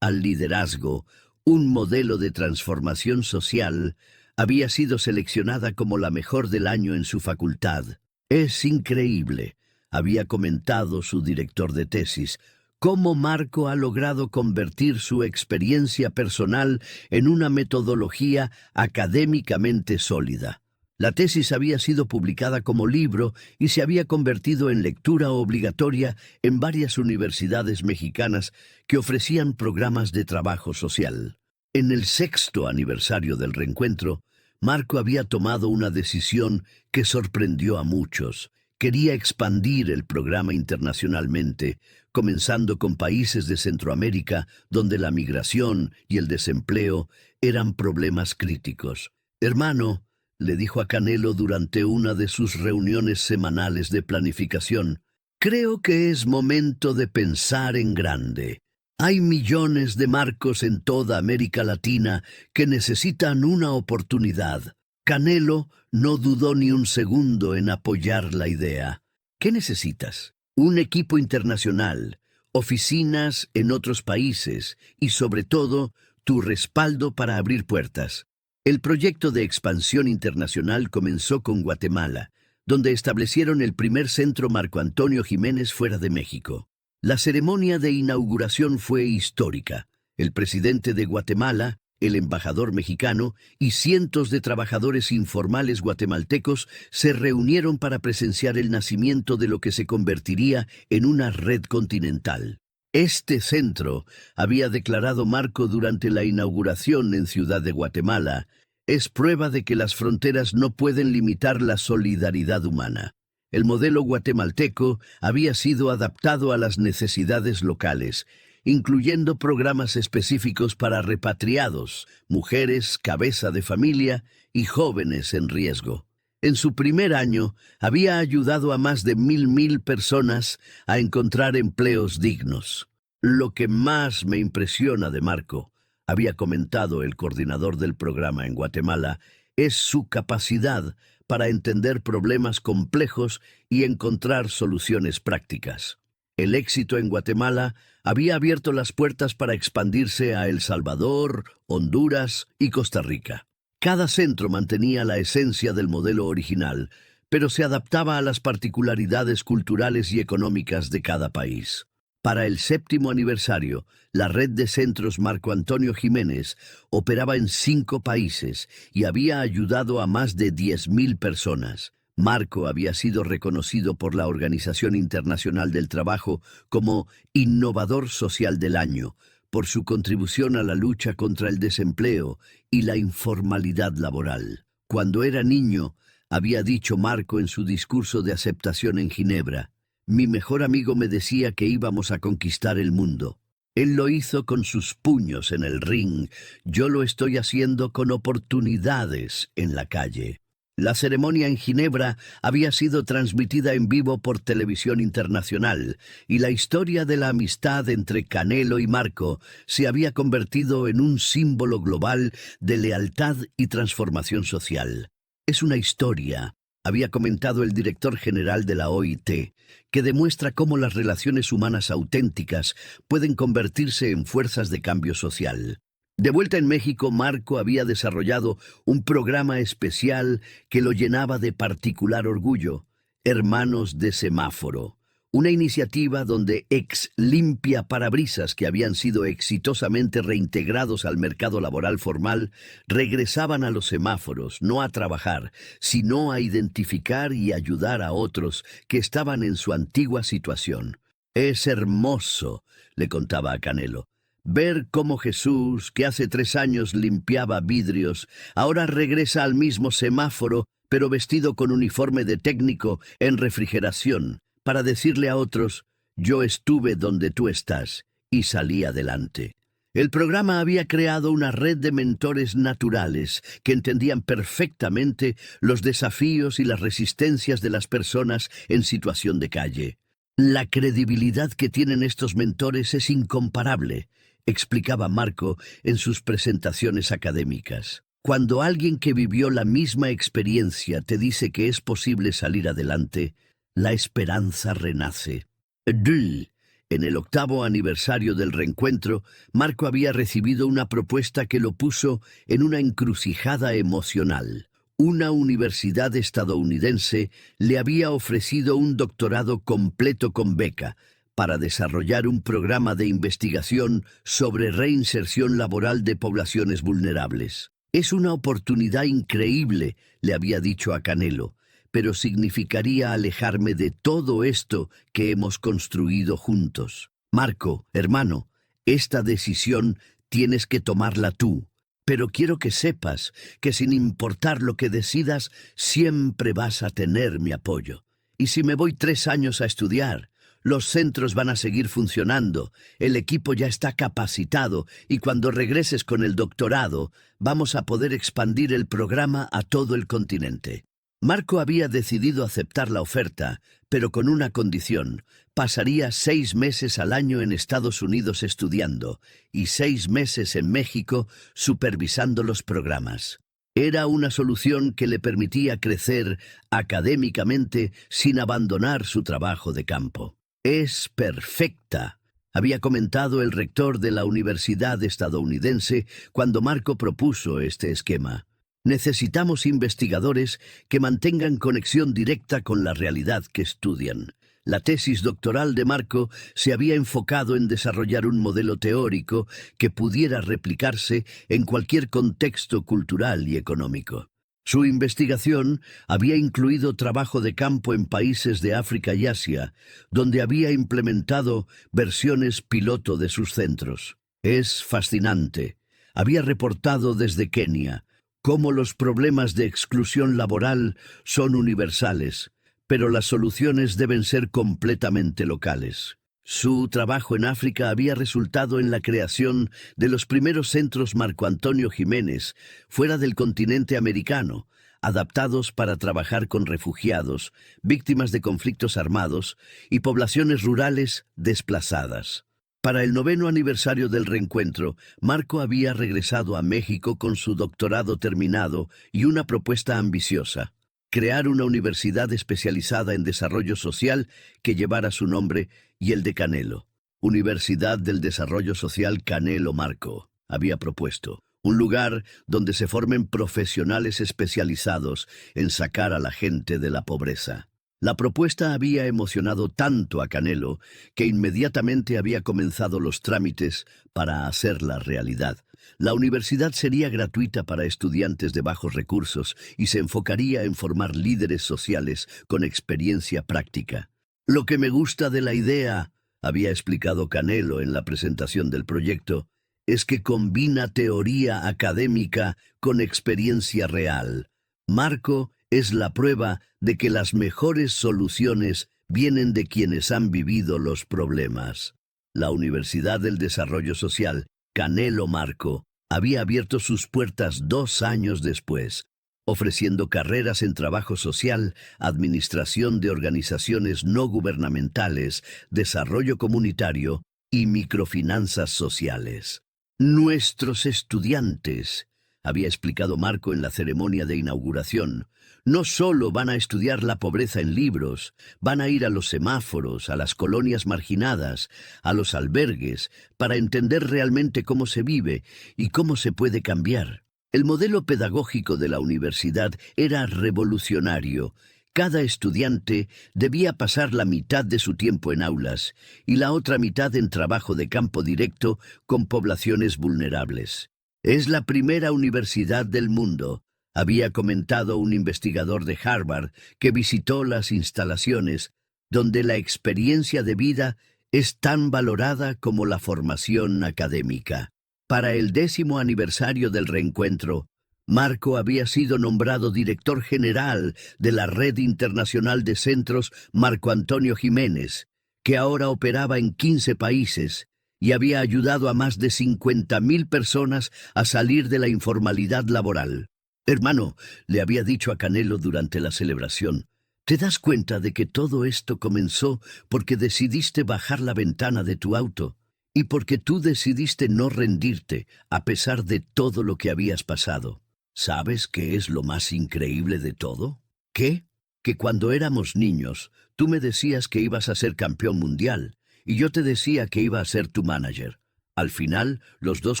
al liderazgo, un modelo de transformación social», había sido seleccionada como la mejor del año en su facultad. «Es increíble», había comentado su director de tesis, «cómo Marco ha logrado convertir su experiencia personal en una metodología académicamente sólida». La tesis había sido publicada como libro y se había convertido en lectura obligatoria en varias universidades mexicanas que ofrecían programas de trabajo social. En el 6º aniversario del reencuentro, Marco había tomado una decisión que sorprendió a muchos. Quería expandir el programa internacionalmente, comenzando con países de Centroamérica donde la migración y el desempleo eran problemas críticos. «Hermano», le dijo a Canelo durante una de sus reuniones semanales de planificación, «creo que es momento de pensar en grande. Hay millones de Marcos en toda América Latina que necesitan una oportunidad». Canelo no dudó ni un segundo en apoyar la idea. «¿Qué necesitas? Un equipo internacional, oficinas en otros países y, sobre todo, tu respaldo para abrir puertas». El proyecto de expansión internacional comenzó con Guatemala, donde establecieron el primer centro Marco Antonio Jiménez fuera de México. La ceremonia de inauguración fue histórica. El presidente de Guatemala, el embajador mexicano y cientos de trabajadores informales guatemaltecos se reunieron para presenciar el nacimiento de lo que se convertiría en una red continental. Este centro, había declarado Marco durante la inauguración en Ciudad de Guatemala, es prueba de que las fronteras no pueden limitar la solidaridad humana. El modelo guatemalteco había sido adaptado a las necesidades locales, incluyendo programas específicos para repatriados, mujeres, cabeza de familia y jóvenes en riesgo. En su primer año, había ayudado a más de 1,000 personas a encontrar empleos dignos. «Lo que más me impresiona de Marco», había comentado el coordinador del programa en Guatemala, «es su capacidad para entender problemas complejos y encontrar soluciones prácticas». El éxito en Guatemala había abierto las puertas para expandirse a El Salvador, Honduras y Costa Rica. Cada centro mantenía la esencia del modelo original, pero se adaptaba a las particularidades culturales y económicas de cada país. Para el 7º aniversario, la red de centros Marco Antonio Jiménez operaba en 5 países y había ayudado a más de 10,000 personas. Marco había sido reconocido por la Organización Internacional del Trabajo como Innovador Social del Año, por su contribución a la lucha contra el desempleo y la informalidad laboral. Cuando era niño, había dicho Marco en su discurso de aceptación en Ginebra, «Mi mejor amigo me decía que íbamos a conquistar el mundo. Él lo hizo con sus puños en el ring, yo lo estoy haciendo con oportunidades en la calle». La ceremonia en Ginebra había sido transmitida en vivo por televisión internacional y la historia de la amistad entre Canelo y Marco se había convertido en un símbolo global de lealtad y transformación social. «Es una historia», había comentado el director general de la OIT, «que demuestra cómo las relaciones humanas auténticas pueden convertirse en fuerzas de cambio social». De vuelta en México, Marco había desarrollado un programa especial que lo llenaba de particular orgullo, Hermanos de Semáforo, una iniciativa donde ex limpia parabrisas que habían sido exitosamente reintegrados al mercado laboral formal regresaban a los semáforos, no a trabajar, sino a identificar y ayudar a otros que estaban en su antigua situación. «Es hermoso», le contaba a Canelo, «ver cómo Jesús, que hace 3 años limpiaba vidrios, ahora regresa al mismo semáforo, pero vestido con uniforme de técnico en refrigeración, para decirle a otros, yo estuve donde tú estás y salí adelante». El programa había creado una red de mentores naturales que entendían perfectamente los desafíos y las resistencias de las personas en situación de calle. «La credibilidad que tienen estos mentores es incomparable», explicaba Marco en sus presentaciones académicas. «Cuando alguien que vivió la misma experiencia te dice que es posible salir adelante, la esperanza renace». En el 8º aniversario del reencuentro, Marco había recibido una propuesta que lo puso en una encrucijada emocional. Una universidad estadounidense le había ofrecido un doctorado completo con beca para desarrollar un programa de investigación sobre reinserción laboral de poblaciones vulnerables. Es una oportunidad increíble, le había dicho a Canelo, pero significaría alejarme de todo esto que hemos construido juntos. Marco, hermano, esta decisión tienes que tomarla tú. Pero quiero que sepas que sin importar lo que decidas, siempre vas a tener mi apoyo. Y si me voy 3 años a estudiar, los centros van a seguir funcionando, el equipo ya está capacitado y cuando regreses con el doctorado, vamos a poder expandir el programa a todo el continente. Marco había decidido aceptar la oferta, pero con una condición. Pasaría 6 meses al año en Estados Unidos estudiando y 6 meses en México supervisando los programas. Era una solución que le permitía crecer académicamente sin abandonar su trabajo de campo. «Es perfecta», había comentado el rector de la universidad estadounidense cuando Marco propuso este esquema. Necesitamos investigadores que mantengan conexión directa con la realidad que estudian. La tesis doctoral de Marco se había enfocado en desarrollar un modelo teórico que pudiera replicarse en cualquier contexto cultural y económico. Su investigación había incluido trabajo de campo en países de África y Asia, donde había implementado versiones piloto de sus centros. Es fascinante. Había reportado desde Kenia cómo los problemas de exclusión laboral son universales, pero las soluciones deben ser completamente locales. Su trabajo en África había resultado en la creación de los primeros centros Marco Antonio Jiménez fuera del continente americano, adaptados para trabajar con refugiados, víctimas de conflictos armados y poblaciones rurales desplazadas. Para el 9º aniversario del reencuentro, Marco había regresado a México con su doctorado terminado y una propuesta ambiciosa: crear una universidad especializada en desarrollo social que llevara su nombre y el de Canelo. Universidad del Desarrollo Social Canelo Marco, había propuesto. Un lugar donde se formen profesionales especializados en sacar a la gente de la pobreza. La propuesta había emocionado tanto a Canelo que inmediatamente había comenzado los trámites para hacerla realidad. La universidad sería gratuita para estudiantes de bajos recursos y se enfocaría en formar líderes sociales con experiencia práctica. Lo que me gusta de la idea, había explicado Canelo en la presentación del proyecto, es que combina teoría académica con experiencia real. Marco es la prueba de que las mejores soluciones vienen de quienes han vivido los problemas. La Universidad del Desarrollo Social Canelo Marco había abierto sus puertas 2 años después, ofreciendo carreras en trabajo social, administración de organizaciones no gubernamentales, desarrollo comunitario y microfinanzas sociales. Nuestros estudiantes, había explicado Marco en la ceremonia de inauguración, no solo van a estudiar la pobreza en libros, van a ir a los semáforos, a las colonias marginadas, a los albergues, para entender realmente cómo se vive y cómo se puede cambiar. El modelo pedagógico de la universidad era revolucionario. Cada estudiante debía pasar la mitad de su tiempo en aulas y la otra mitad en trabajo de campo directo con poblaciones vulnerables. Es la primera universidad del mundo, había comentado un investigador de Harvard que visitó las instalaciones, donde la experiencia de vida es tan valorada como la formación académica. Para el 10º aniversario del reencuentro, Marco había sido nombrado director general de la Red Internacional de Centros Marco Antonio Jiménez, que ahora operaba en 15 países y había ayudado a más de 50.000 personas a salir de la informalidad laboral. «Hermano», le había dicho a Canelo durante la celebración, ¿te das cuenta de que todo esto comenzó porque decidiste bajar la ventana de tu auto? Y porque tú decidiste no rendirte a pesar de todo lo que habías pasado. ¿Sabes qué es lo más increíble de todo? ¿Qué? Que cuando éramos niños, tú me decías que ibas a ser campeón mundial, y yo te decía que iba a ser tu manager. Al final, los dos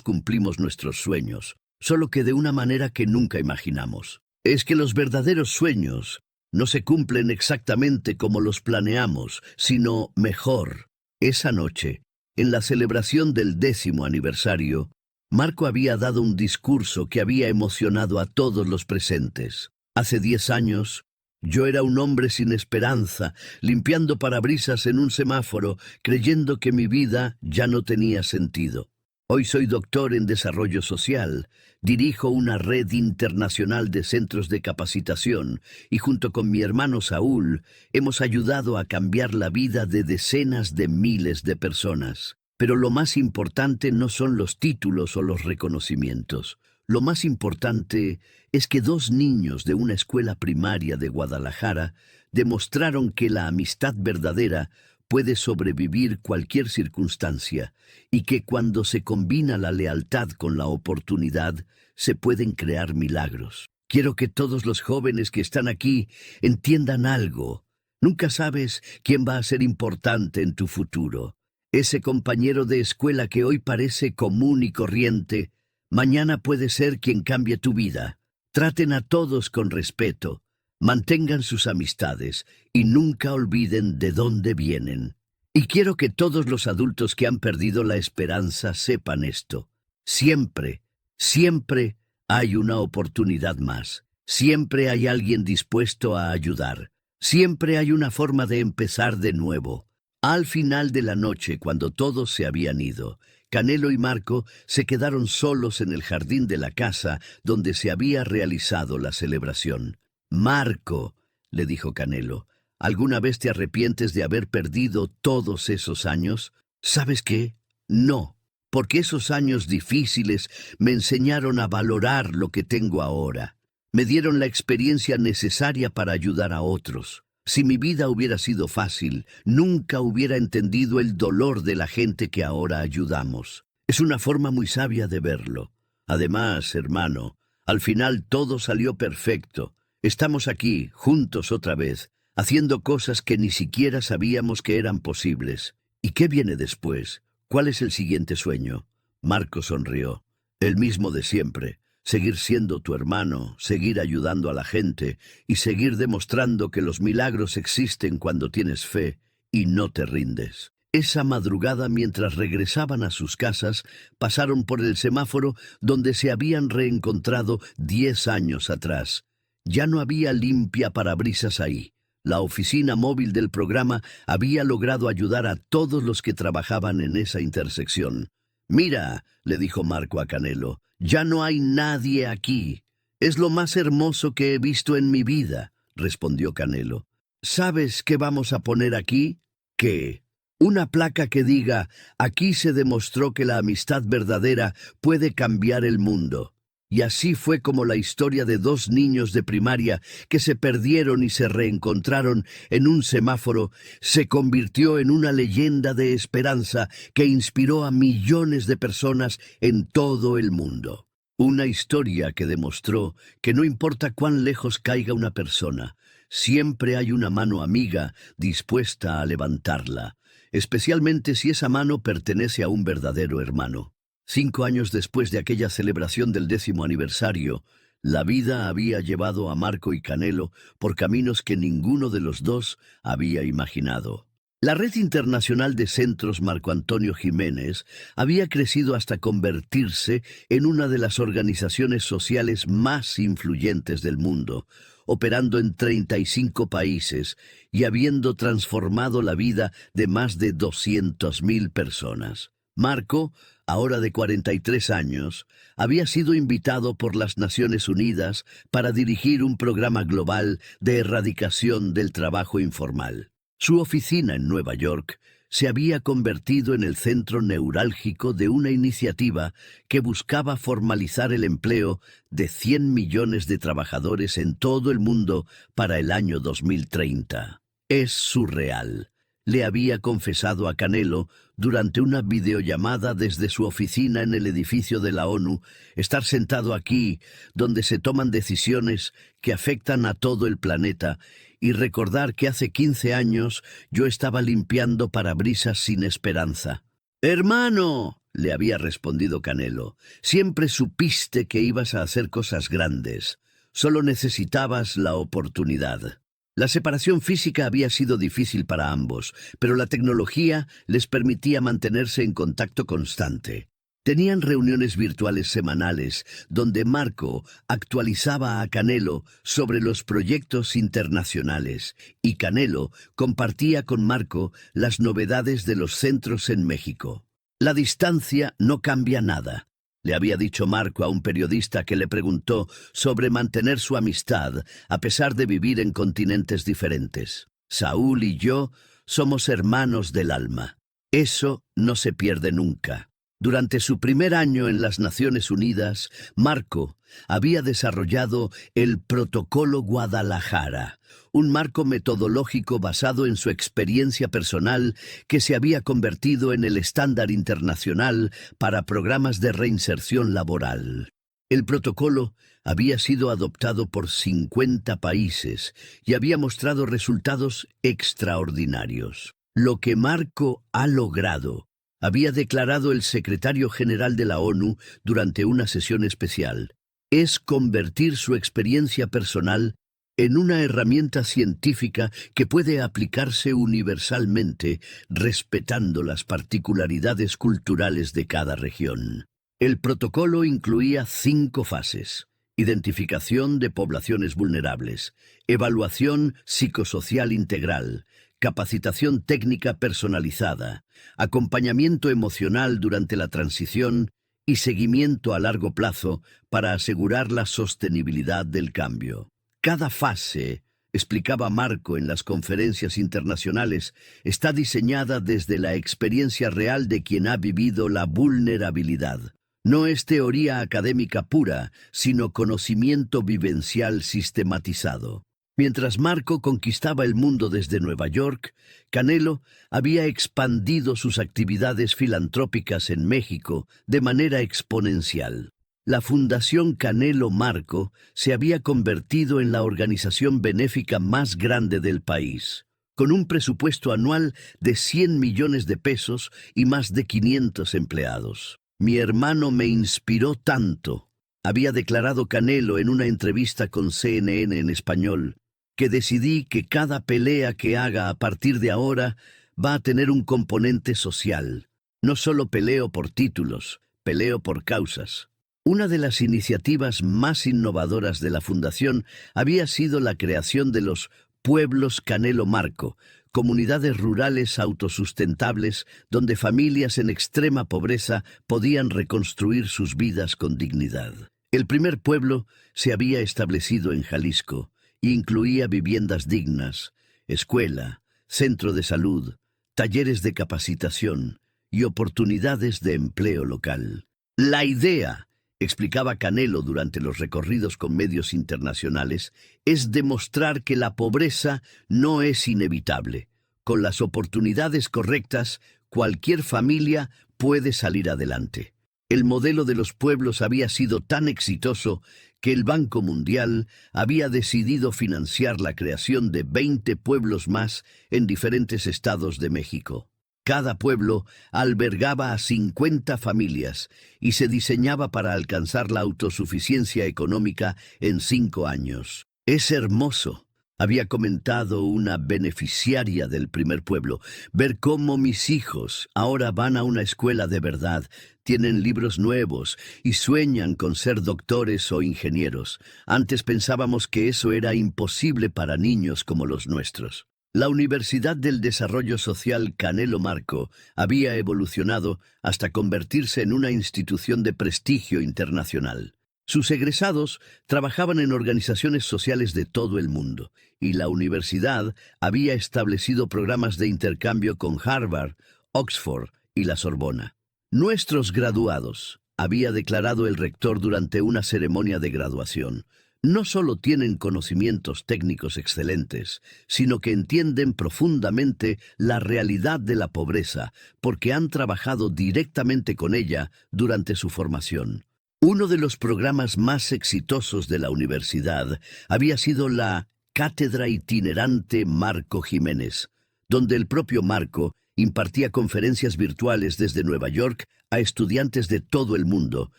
cumplimos nuestros sueños, solo que de una manera que nunca imaginamos. Es que los verdaderos sueños no se cumplen exactamente como los planeamos, sino mejor. Esa noche, en la celebración del 10º aniversario, Marco había dado un discurso que había emocionado a todos los presentes. Hace 10 años, yo era un hombre sin esperanza, limpiando parabrisas en un semáforo, creyendo que mi vida ya no tenía sentido. Hoy soy doctor en desarrollo social, dirijo una red internacional de centros de capacitación y junto con mi hermano Saúl hemos ayudado a cambiar la vida de decenas de miles de personas. Pero lo más importante no son los títulos o los reconocimientos. Lo más importante es que 2 niños de una escuela primaria de Guadalajara demostraron que la amistad verdadera puede sobrevivir cualquier circunstancia y que cuando se combina la lealtad con la oportunidad, se pueden crear milagros. Quiero que todos los jóvenes que están aquí entiendan algo. Nunca sabes quién va a ser importante en tu futuro. Ese compañero de escuela que hoy parece común y corriente, mañana puede ser quien cambie tu vida. Traten a todos con respeto, mantengan sus amistades y nunca olviden de dónde vienen. Y quiero que todos los adultos que han perdido la esperanza sepan esto. Siempre, siempre hay una oportunidad más. Siempre hay alguien dispuesto a ayudar. Siempre hay una forma de empezar de nuevo. Al final de la noche, cuando todos se habían ido, Canelo y Marco se quedaron solos en el jardín de la casa donde se había realizado la celebración. «Marco», le dijo Canelo, «¿alguna vez te arrepientes de haber perdido todos esos años?» «¿Sabes qué? No, porque esos años difíciles me enseñaron a valorar lo que tengo ahora. Me dieron la experiencia necesaria para ayudar a otros. Si mi vida hubiera sido fácil, nunca hubiera entendido el dolor de la gente que ahora ayudamos. Es una forma muy sabia de verlo. Además, hermano, al final todo salió perfecto. Estamos aquí, juntos otra vez, haciendo cosas que ni siquiera sabíamos que eran posibles. ¿Y qué viene después? ¿Cuál es el siguiente sueño?» Marco sonrió. «El mismo de siempre. Seguir siendo tu hermano, seguir ayudando a la gente y seguir demostrando que los milagros existen cuando tienes fe y no te rindes». Esa madrugada, mientras regresaban a sus casas, pasaron por el semáforo donde se habían reencontrado 10 años atrás. Ya no había limpia parabrisas ahí. La oficina móvil del programa había logrado ayudar a todos los que trabajaban en esa intersección. «Mira», le dijo Marco a Canelo, «ya no hay nadie aquí». «Es lo más hermoso que he visto en mi vida», respondió Canelo. «¿Sabes qué vamos a poner aquí?» «¿Qué?» «Una placa que diga, aquí se demostró que la amistad verdadera puede cambiar el mundo». Y así fue como la historia de 2 niños de primaria que se perdieron y se reencontraron en un semáforo se convirtió en una leyenda de esperanza que inspiró a millones de personas en todo el mundo. Una historia que demostró que no importa cuán lejos caiga una persona, siempre hay una mano amiga dispuesta a levantarla, especialmente si esa mano pertenece a un verdadero hermano. 5 años después de aquella celebración del 10º aniversario, la vida había llevado a Marco y Canelo por caminos que ninguno de los dos había imaginado. La Red Internacional de Centros Marco Antonio Jiménez había crecido hasta convertirse en una de las organizaciones sociales más influyentes del mundo, operando en 35 países y habiendo transformado la vida de más de 200.000 personas. Marco, ahora de 43 años, había sido invitado por las Naciones Unidas para dirigir un programa global de erradicación del trabajo informal. Su oficina en Nueva York se había convertido en el centro neurálgico de una iniciativa que buscaba formalizar el empleo de 100 millones de trabajadores en todo el mundo para el año 2030. Es surreal. Le había confesado a Canelo, durante una videollamada desde su oficina en el edificio de la ONU, estar sentado aquí, donde se toman decisiones que afectan a todo el planeta, y recordar que hace 15 años yo estaba limpiando parabrisas sin esperanza. «Hermano», le había respondido Canelo, «siempre supiste que ibas a hacer cosas grandes. Solo necesitabas la oportunidad». La separación física había sido difícil para ambos, pero la tecnología les permitía mantenerse en contacto constante. Tenían reuniones virtuales semanales donde Marco actualizaba a Canelo sobre los proyectos internacionales y Canelo compartía con Marco las novedades de los centros en México. La distancia no cambia nada, le había dicho Marco a un periodista que le preguntó sobre mantener su amistad a pesar de vivir en continentes diferentes. Saúl y yo somos hermanos del alma. Eso no se pierde nunca. Durante su primer año en las Naciones Unidas, Marco había desarrollado el Protocolo Guadalajara, un marco metodológico basado en su experiencia personal que se había convertido en el estándar internacional para programas de reinserción laboral. El protocolo había sido adoptado por 50 países y había mostrado resultados extraordinarios. Lo que Marco ha logrado, había declarado el secretario general de la ONU durante una sesión especial, es convertir su experiencia personal en una herramienta científica que puede aplicarse universalmente, respetando las particularidades culturales de cada región. El protocolo incluía 5 fases: identificación de poblaciones vulnerables, evaluación psicosocial integral, capacitación técnica personalizada, acompañamiento emocional durante la transición y seguimiento a largo plazo para asegurar la sostenibilidad del cambio. Cada fase, explicaba Marco en las conferencias internacionales, está diseñada desde la experiencia real de quien ha vivido la vulnerabilidad. No es teoría académica pura, sino conocimiento vivencial sistematizado. Mientras Marco conquistaba el mundo desde Nueva York, Canelo había expandido sus actividades filantrópicas en México de manera exponencial. La Fundación Canelo Marco se había convertido en la organización benéfica más grande del país, con un presupuesto anual de 100 millones de pesos y más de 500 empleados. Mi hermano me inspiró tanto, había declarado Canelo en una entrevista con CNN en español, que decidí que cada pelea que haga a partir de ahora va a tener un componente social. No solo peleo por títulos, peleo por causas. Una de las iniciativas más innovadoras de la Fundación había sido la creación de los Pueblos Canelo Marco, comunidades rurales autosustentables donde familias en extrema pobreza podían reconstruir sus vidas con dignidad. El primer pueblo se había establecido en Jalisco e incluía viviendas dignas, escuela, centro de salud, talleres de capacitación y oportunidades de empleo local. La idea, explicaba Canelo durante los recorridos con medios internacionales, es demostrar que la pobreza no es inevitable. Con las oportunidades correctas, cualquier familia puede salir adelante. El modelo de los pueblos había sido tan exitoso que el Banco Mundial había decidido financiar la creación de 20 pueblos más en diferentes estados de México. Cada pueblo albergaba a 50 familias y se diseñaba para alcanzar la autosuficiencia económica en 5 años. Es hermoso, había comentado una beneficiaria del primer pueblo, ver cómo mis hijos ahora van a una escuela de verdad, tienen libros nuevos y sueñan con ser doctores o ingenieros. Antes pensábamos que eso era imposible para niños como los nuestros. La Universidad del Desarrollo Social Canelo Marco había evolucionado hasta convertirse en una institución de prestigio internacional. Sus egresados trabajaban en organizaciones sociales de todo el mundo, y la universidad había establecido programas de intercambio con Harvard, Oxford y la Sorbona. Nuestros graduados, había declarado el rector durante una ceremonia de graduación, no solo tienen conocimientos técnicos excelentes, sino que entienden profundamente la realidad de la pobreza porque han trabajado directamente con ella durante su formación. Uno de los programas más exitosos de la universidad había sido la Cátedra Itinerante Marco Jiménez, donde el propio Marco impartía conferencias virtuales desde Nueva York a estudiantes de todo el mundo,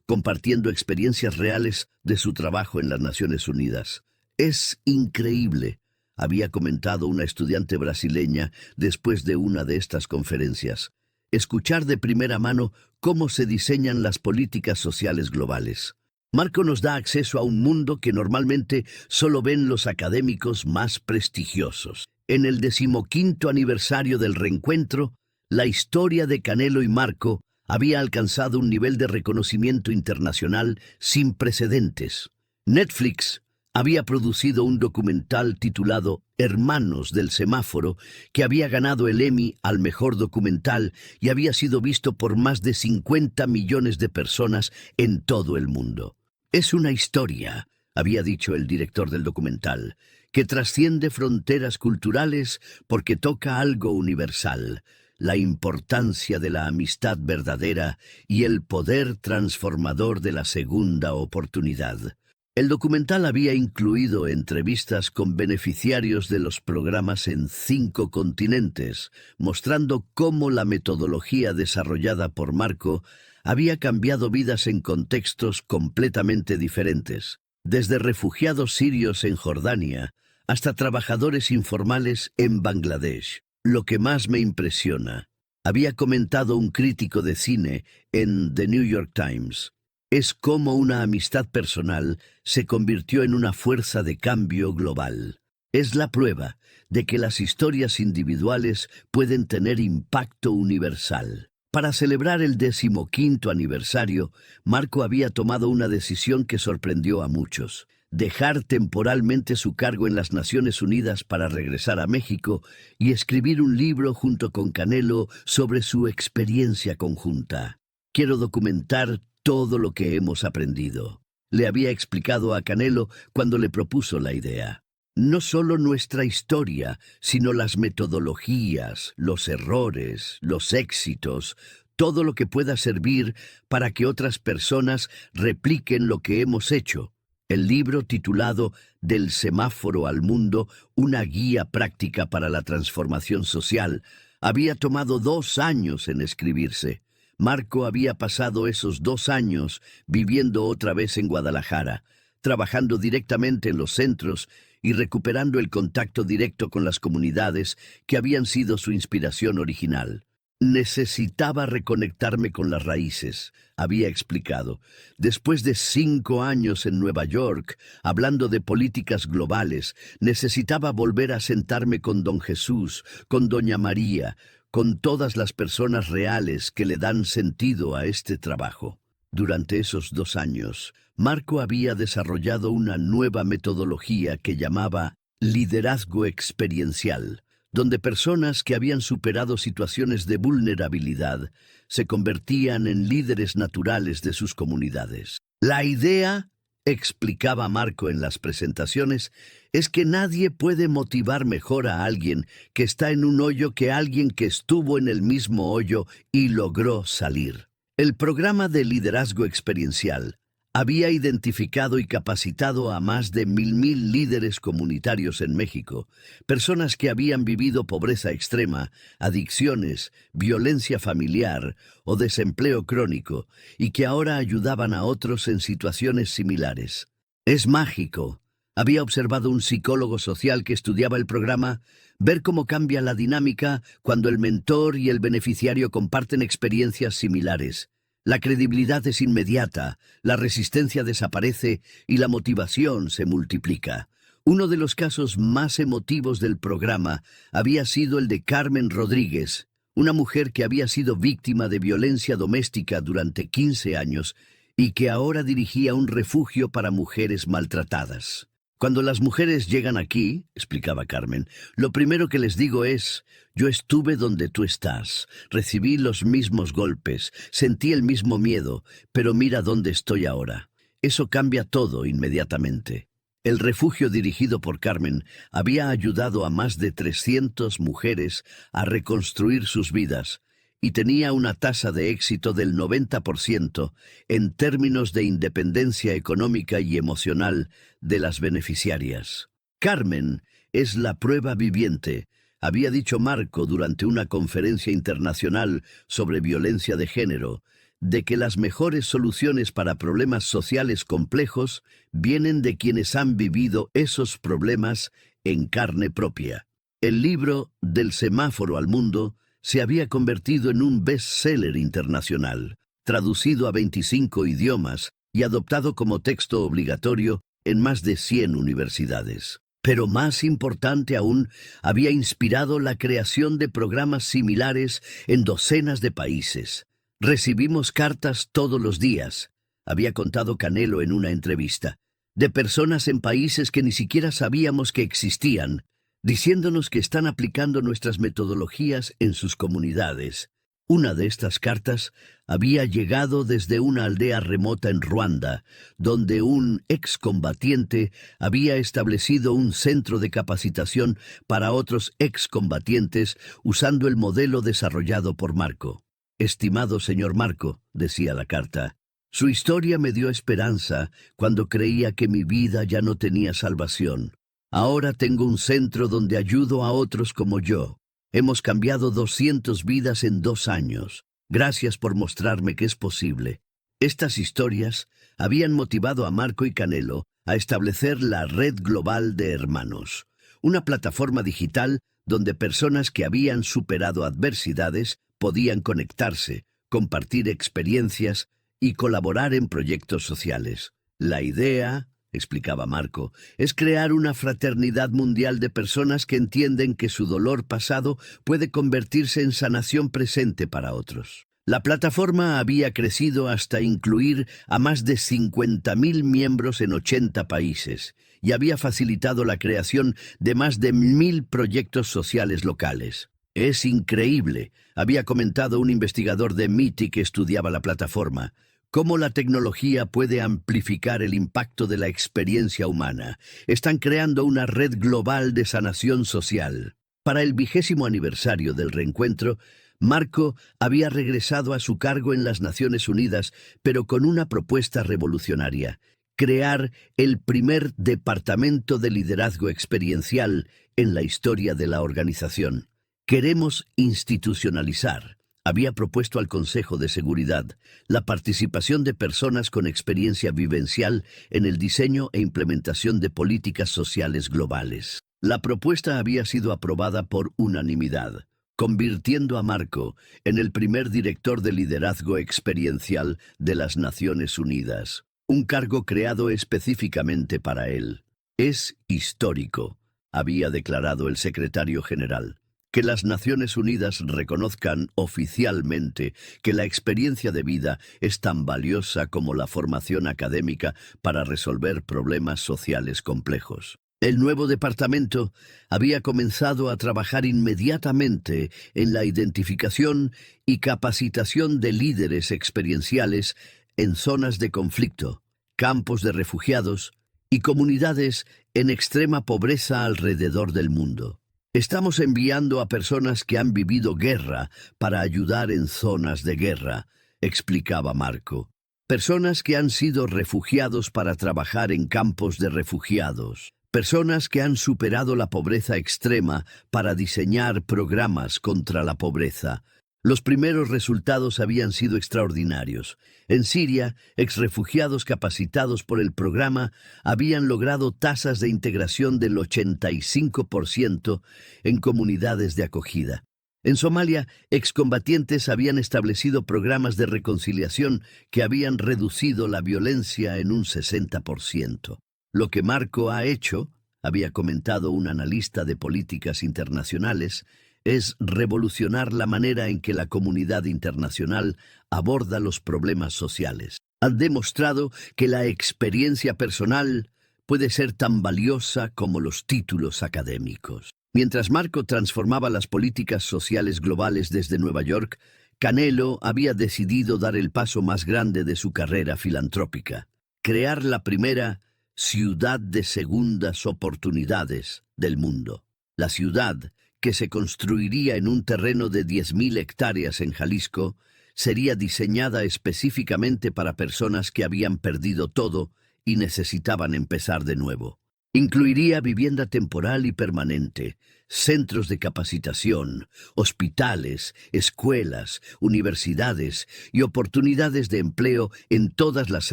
compartiendo experiencias reales de su trabajo en las Naciones Unidas. Es increíble, había comentado una estudiante brasileña después de una de estas conferencias, escuchar de primera mano cómo se diseñan las políticas sociales globales. Marco nos da acceso a un mundo que normalmente solo ven los académicos más prestigiosos. En el 15º aniversario del reencuentro, la historia de Canelo y Marco había alcanzado un nivel de reconocimiento internacional sin precedentes. Netflix había producido un documental titulado Hermanos del Semáforo, que había ganado el Emmy al mejor documental y había sido visto por más de 50 millones de personas en todo el mundo. Es una historia, había dicho el director del documental, que trasciende fronteras culturales porque toca algo universal: la importancia de la amistad verdadera y el poder transformador de la segunda oportunidad. El documental había incluido entrevistas con beneficiarios de los programas en 5 continentes, mostrando cómo la metodología desarrollada por Marco había cambiado vidas en contextos completamente diferentes, desde refugiados sirios en Jordania hasta trabajadores informales en Bangladesh. Lo que más me impresiona, había comentado un crítico de cine en The New York Times, es cómo una amistad personal se convirtió en una fuerza de cambio global. Es la prueba de que las historias individuales pueden tener impacto universal. Para celebrar el 15º aniversario, Marco había tomado una decisión que sorprendió a muchos: dejar temporalmente su cargo en las Naciones Unidas para regresar a México y escribir un libro junto con Canelo sobre su experiencia conjunta. Quiero documentar todo lo que hemos aprendido, le había explicado a Canelo cuando le propuso la idea. No solo nuestra historia, sino las metodologías, los errores, los éxitos, todo lo que pueda servir para que otras personas repliquen lo que hemos hecho. El libro titulado Del semáforo al mundo, una guía práctica para la transformación social, había tomado 2 años en escribirse. Marco había pasado esos 2 años viviendo otra vez en Guadalajara, trabajando directamente en los centros y recuperando el contacto directo con las comunidades que habían sido su inspiración original. Necesitaba reconectarme con las raíces, había explicado. Después de 5 años en Nueva York, hablando de políticas globales, necesitaba volver a sentarme con Don Jesús, con Doña María, con todas las personas reales que le dan sentido a este trabajo. Durante esos 2 años, Marco había desarrollado una nueva metodología que llamaba liderazgo experiencial, donde personas que habían superado situaciones de vulnerabilidad se convertían en líderes naturales de sus comunidades. La idea, explicaba Marco en las presentaciones, es que nadie puede motivar mejor a alguien que está en un hoyo que alguien que estuvo en el mismo hoyo y logró salir. El programa de liderazgo experiencial había identificado y capacitado a más de 1,000 líderes comunitarios en México, personas que habían vivido pobreza extrema, adicciones, violencia familiar o desempleo crónico, y que ahora ayudaban a otros en situaciones similares. Es mágico, había observado un psicólogo social que estudiaba el programa, ver cómo cambia la dinámica cuando el mentor y el beneficiario comparten experiencias similares. La credibilidad es inmediata, la resistencia desaparece y la motivación se multiplica. Uno de los casos más emotivos del programa había sido el de Carmen Rodríguez, una mujer que había sido víctima de violencia doméstica durante 15 años y que ahora dirigía un refugio para mujeres maltratadas. Cuando las mujeres llegan aquí, explicaba Carmen, lo primero que les digo es: yo estuve donde tú estás, recibí los mismos golpes, sentí el mismo miedo, pero mira dónde estoy ahora. Eso cambia todo inmediatamente. El refugio dirigido por Carmen había ayudado a más de 300 mujeres a reconstruir sus vidas y tenía una tasa de éxito del 90% en términos de independencia económica y emocional de las beneficiarias. Carmen es la prueba viviente, había dicho Marco durante una conferencia internacional sobre violencia de género, de que las mejores soluciones para problemas sociales complejos vienen de quienes han vivido esos problemas en carne propia. El libro Del semáforo al mundo se había convertido en un bestseller internacional, traducido a 25 idiomas y adoptado como texto obligatorio en más de 100 universidades. Pero más importante aún, había inspirado la creación de programas similares en docenas de países. Recibimos cartas todos los días, había contado Canelo en una entrevista, de personas en países que ni siquiera sabíamos que existían, diciéndonos que están aplicando nuestras metodologías en sus comunidades. Una de estas cartas había llegado desde una aldea remota en Ruanda, donde un excombatiente había establecido un centro de capacitación para otros excombatientes usando el modelo desarrollado por Marco. «Estimado señor Marco», decía la carta, «su historia me dio esperanza cuando creía que mi vida ya no tenía salvación. Ahora tengo un centro donde ayudo a otros como yo. Hemos cambiado 200 vidas en 2 años. Gracias por mostrarme que es posible». Estas historias habían motivado a Marco y Canelo a establecer la Red Global de Hermanos, una plataforma digital donde personas que habían superado adversidades podían conectarse, compartir experiencias y colaborar en proyectos sociales. La idea, explicaba Marco, es crear una fraternidad mundial de personas que entienden que su dolor pasado puede convertirse en sanación presente para otros. La plataforma había crecido hasta incluir a más de 50.000 miembros en 80 países y había facilitado la creación de más de 1.000 proyectos sociales locales. «Es increíble», había comentado un investigador de MIT que estudiaba la plataforma, «cómo la tecnología puede amplificar el impacto de la experiencia humana. Están creando una red global de sanación social». Para el 20º aniversario del reencuentro, Marco había regresado a su cargo en las Naciones Unidas, pero con una propuesta revolucionaria: crear el primer departamento de liderazgo experiencial en la historia de la organización. «Queremos institucionalizar», había propuesto al Consejo de Seguridad, la participación de personas con experiencia vivencial en el diseño e implementación de políticas sociales globales. La propuesta había sido aprobada por unanimidad, convirtiendo a Marco en el primer director de liderazgo experiencial de las Naciones Unidas, un cargo creado específicamente para él. «Es histórico», había declarado el secretario general, «que las Naciones Unidas reconozcan oficialmente que la experiencia de vida es tan valiosa como la formación académica para resolver problemas sociales complejos». El nuevo departamento había comenzado a trabajar inmediatamente en la identificación y capacitación de líderes experienciales en zonas de conflicto, campos de refugiados y comunidades en extrema pobreza alrededor del mundo. «Estamos enviando a personas que han vivido guerra para ayudar en zonas de guerra», explicaba Marco. «Personas que han sido refugiados para trabajar en campos de refugiados. Personas que han superado la pobreza extrema para diseñar programas contra la pobreza». Los primeros resultados habían sido extraordinarios. En Siria, exrefugiados capacitados por el programa habían logrado tasas de integración del 85% en comunidades de acogida. En Somalia, excombatientes habían establecido programas de reconciliación que habían reducido la violencia en un 60%. Lo que Marco ha hecho, había comentado un analista de políticas internacionales, es revolucionar la manera en que la comunidad internacional aborda los problemas sociales. Han demostrado que la experiencia personal puede ser tan valiosa como los títulos académicos. Mientras Marco transformaba las políticas sociales globales desde Nueva York, Canelo había decidido dar el paso más grande de su carrera filantrópica: crear la primera ciudad de segundas oportunidades del mundo. La ciudad, que se construiría en un terreno de 10.000 hectáreas en Jalisco, sería diseñada específicamente para personas que habían perdido todo y necesitaban empezar de nuevo. Incluiría vivienda temporal y permanente, centros de capacitación, hospitales, escuelas, universidades y oportunidades de empleo en todas las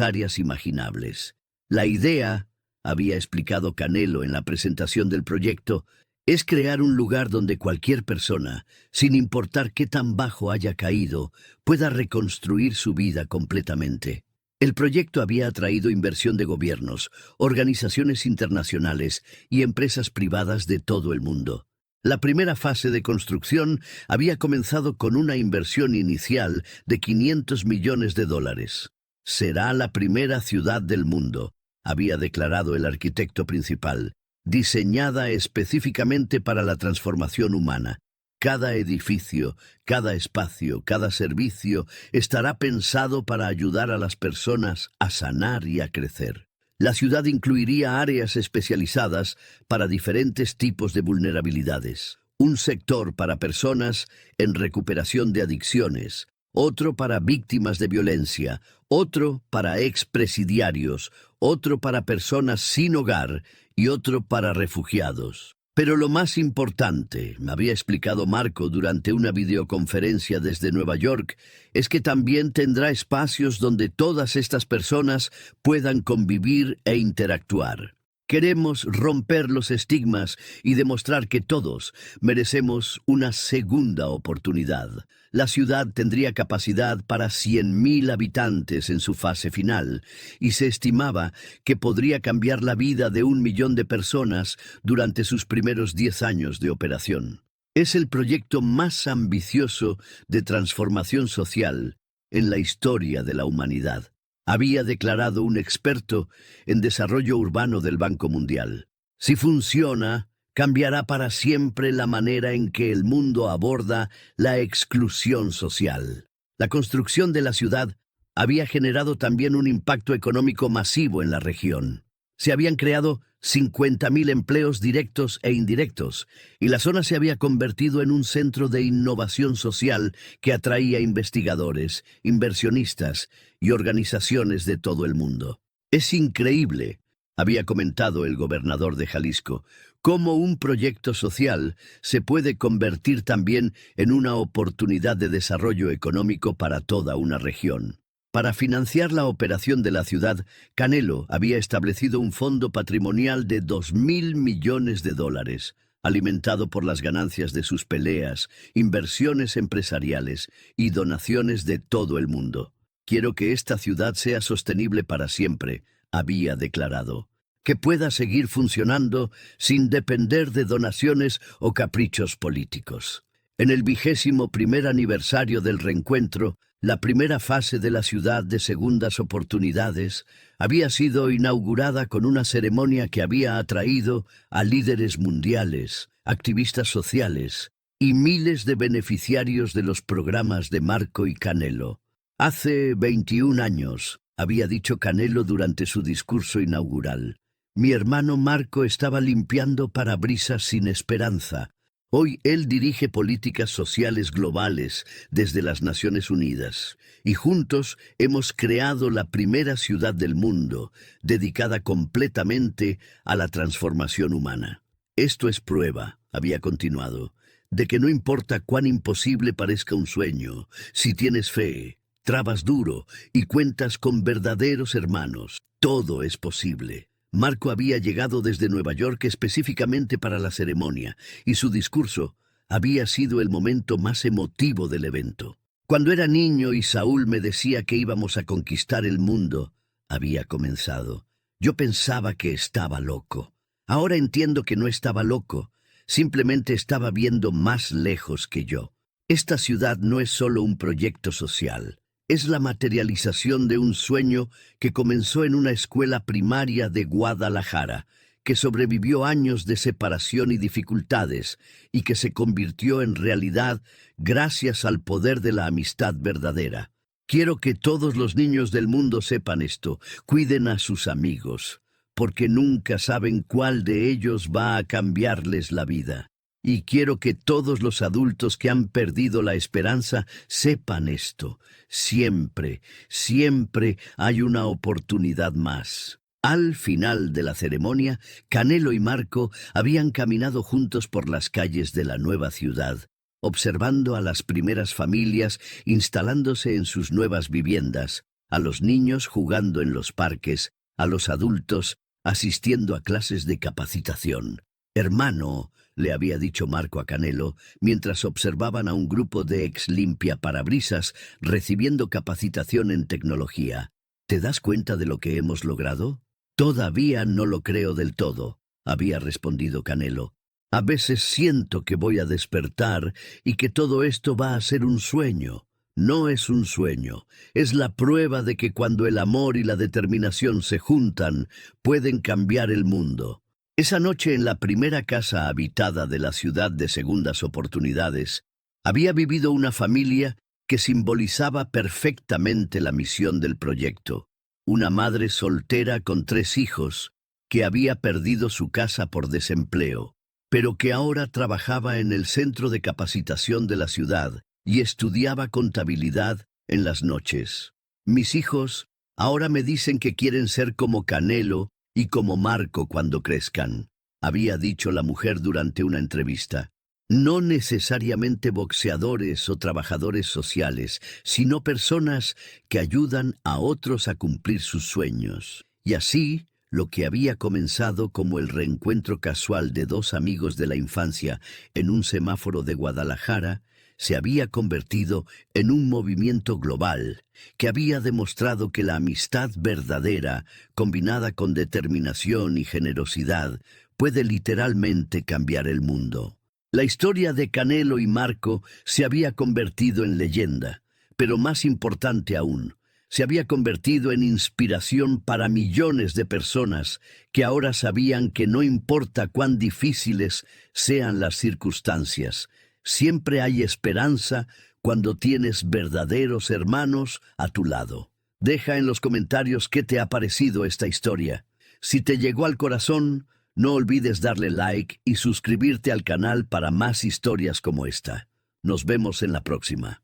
áreas imaginables. La idea, había explicado Canelo en la presentación del proyecto, Es crear un lugar donde cualquier persona, sin importar qué tan bajo haya caído, pueda reconstruir su vida completamente. El proyecto había atraído inversión de gobiernos, organizaciones internacionales y empresas privadas de todo el mundo. La primera fase de construcción había comenzado con una inversión inicial de $500 millones. Será la primera ciudad del mundo, había declarado el arquitecto principal, diseñada específicamente para la transformación humana. Cada edificio, cada espacio, cada servicio estará pensado para ayudar a las personas a sanar y a crecer. La ciudad incluiría áreas especializadas para diferentes tipos de vulnerabilidades. Un sector para personas en recuperación de adicciones, otro para víctimas de violencia, otro para expresidiarios, otro para personas sin hogar y otro para refugiados. Pero lo más importante, me había explicado Marco durante una videoconferencia desde Nueva York, es que también tendrá espacios donde todas estas personas puedan convivir e interactuar. Queremos romper los estigmas y demostrar que todos merecemos una segunda oportunidad. La ciudad tendría capacidad para 100.000 habitantes en su fase final, y se estimaba que podría cambiar la vida de 1 millón de personas durante sus primeros 10 años de operación. Es el proyecto más ambicioso de transformación social en la historia de la humanidad, había declarado un experto en desarrollo urbano del Banco Mundial. Si funciona, cambiará para siempre la manera en que el mundo aborda la exclusión social. La construcción de la ciudad había generado también un impacto económico masivo en la región. Se habían creado 50.000 empleos directos e indirectos, y la zona se había convertido en un centro de innovación social que atraía investigadores, inversionistas y organizaciones de todo el mundo. Es increíble, había comentado el gobernador de Jalisco, cómo un proyecto social se puede convertir también en una oportunidad de desarrollo económico para toda una región. Para financiar la operación de la ciudad, Canelo había establecido un fondo patrimonial de $2.000 millones, alimentado por las ganancias de sus peleas, inversiones empresariales y donaciones de todo el mundo. Quiero que esta ciudad sea sostenible para siempre, había declarado. Que pueda seguir funcionando sin depender de donaciones o caprichos políticos. En el 21º aniversario del reencuentro, la primera fase de la ciudad de segundas oportunidades había sido inaugurada con una ceremonia que había atraído a líderes mundiales, activistas sociales y miles de beneficiarios de los programas de Marco y Canelo. Hace 21 años, había dicho Canelo durante su discurso inaugural, mi hermano Marco estaba limpiando parabrisas sin esperanza. Hoy él dirige políticas sociales globales desde las Naciones Unidas, y juntos hemos creado la primera ciudad del mundo dedicada completamente a la transformación humana. Esto es prueba, había continuado, de que no importa cuán imposible parezca un sueño, si tienes fe, trabas duro y cuentas con verdaderos hermanos, todo es posible. Marco había llegado desde Nueva York específicamente para la ceremonia, y su discurso había sido el momento más emotivo del evento. Cuando era niño y Saúl me decía que íbamos a conquistar el mundo, había comenzado. Yo pensaba que estaba loco. Ahora entiendo que no estaba loco, simplemente estaba viendo más lejos que yo. Esta ciudad no es solo un proyecto social. Es la materialización de un sueño que comenzó en una escuela primaria de Guadalajara, que sobrevivió años de separación y dificultades, y que se convirtió en realidad gracias al poder de la amistad verdadera. Quiero que todos los niños del mundo sepan esto, cuiden a sus amigos, porque nunca saben cuál de ellos va a cambiarles la vida. Y quiero que todos los adultos que han perdido la esperanza sepan esto. Siempre, siempre hay una oportunidad más. Al final de la ceremonia, Canelo y Marco habían caminado juntos por las calles de la nueva ciudad, observando a las primeras familias instalándose en sus nuevas viviendas, a los niños jugando en los parques, a los adultos asistiendo a clases de capacitación. Hermano, le había dicho Marco a Canelo, mientras observaban a un grupo de ex limpiaparabrisas recibiendo capacitación en tecnología. ¿Te das cuenta de lo que hemos logrado? Todavía no lo creo del todo, había respondido Canelo. A veces siento que voy a despertar y que todo esto va a ser un sueño. No es un sueño, es la prueba de que cuando el amor y la determinación se juntan, pueden cambiar el mundo. Esa noche en la primera casa habitada de la ciudad de segundas oportunidades, había vivido una familia que simbolizaba perfectamente la misión del proyecto. Una madre soltera con 3 hijos, que había perdido su casa por desempleo, pero que ahora trabajaba en el centro de capacitación de la ciudad y estudiaba contabilidad en las noches. Mis hijos ahora me dicen que quieren ser como Canelo y como Marco cuando crezcan, había dicho la mujer durante una entrevista. No necesariamente boxeadores o trabajadores sociales, sino personas que ayudan a otros a cumplir sus sueños. Y así, lo que había comenzado como el reencuentro casual de 2 amigos de la infancia en un semáforo de Guadalajara, se había convertido en un movimiento global que había demostrado que la amistad verdadera, combinada con determinación y generosidad, puede literalmente cambiar el mundo. La historia de Canelo y Marco se había convertido en leyenda, pero más importante aún, se había convertido en inspiración para millones de personas que ahora sabían que no importa cuán difíciles sean las circunstancias, siempre hay esperanza cuando tienes verdaderos hermanos a tu lado. Deja en los comentarios qué te ha parecido esta historia. Si te llegó al corazón, no olvides darle like y suscribirte al canal para más historias como esta. Nos vemos en la próxima.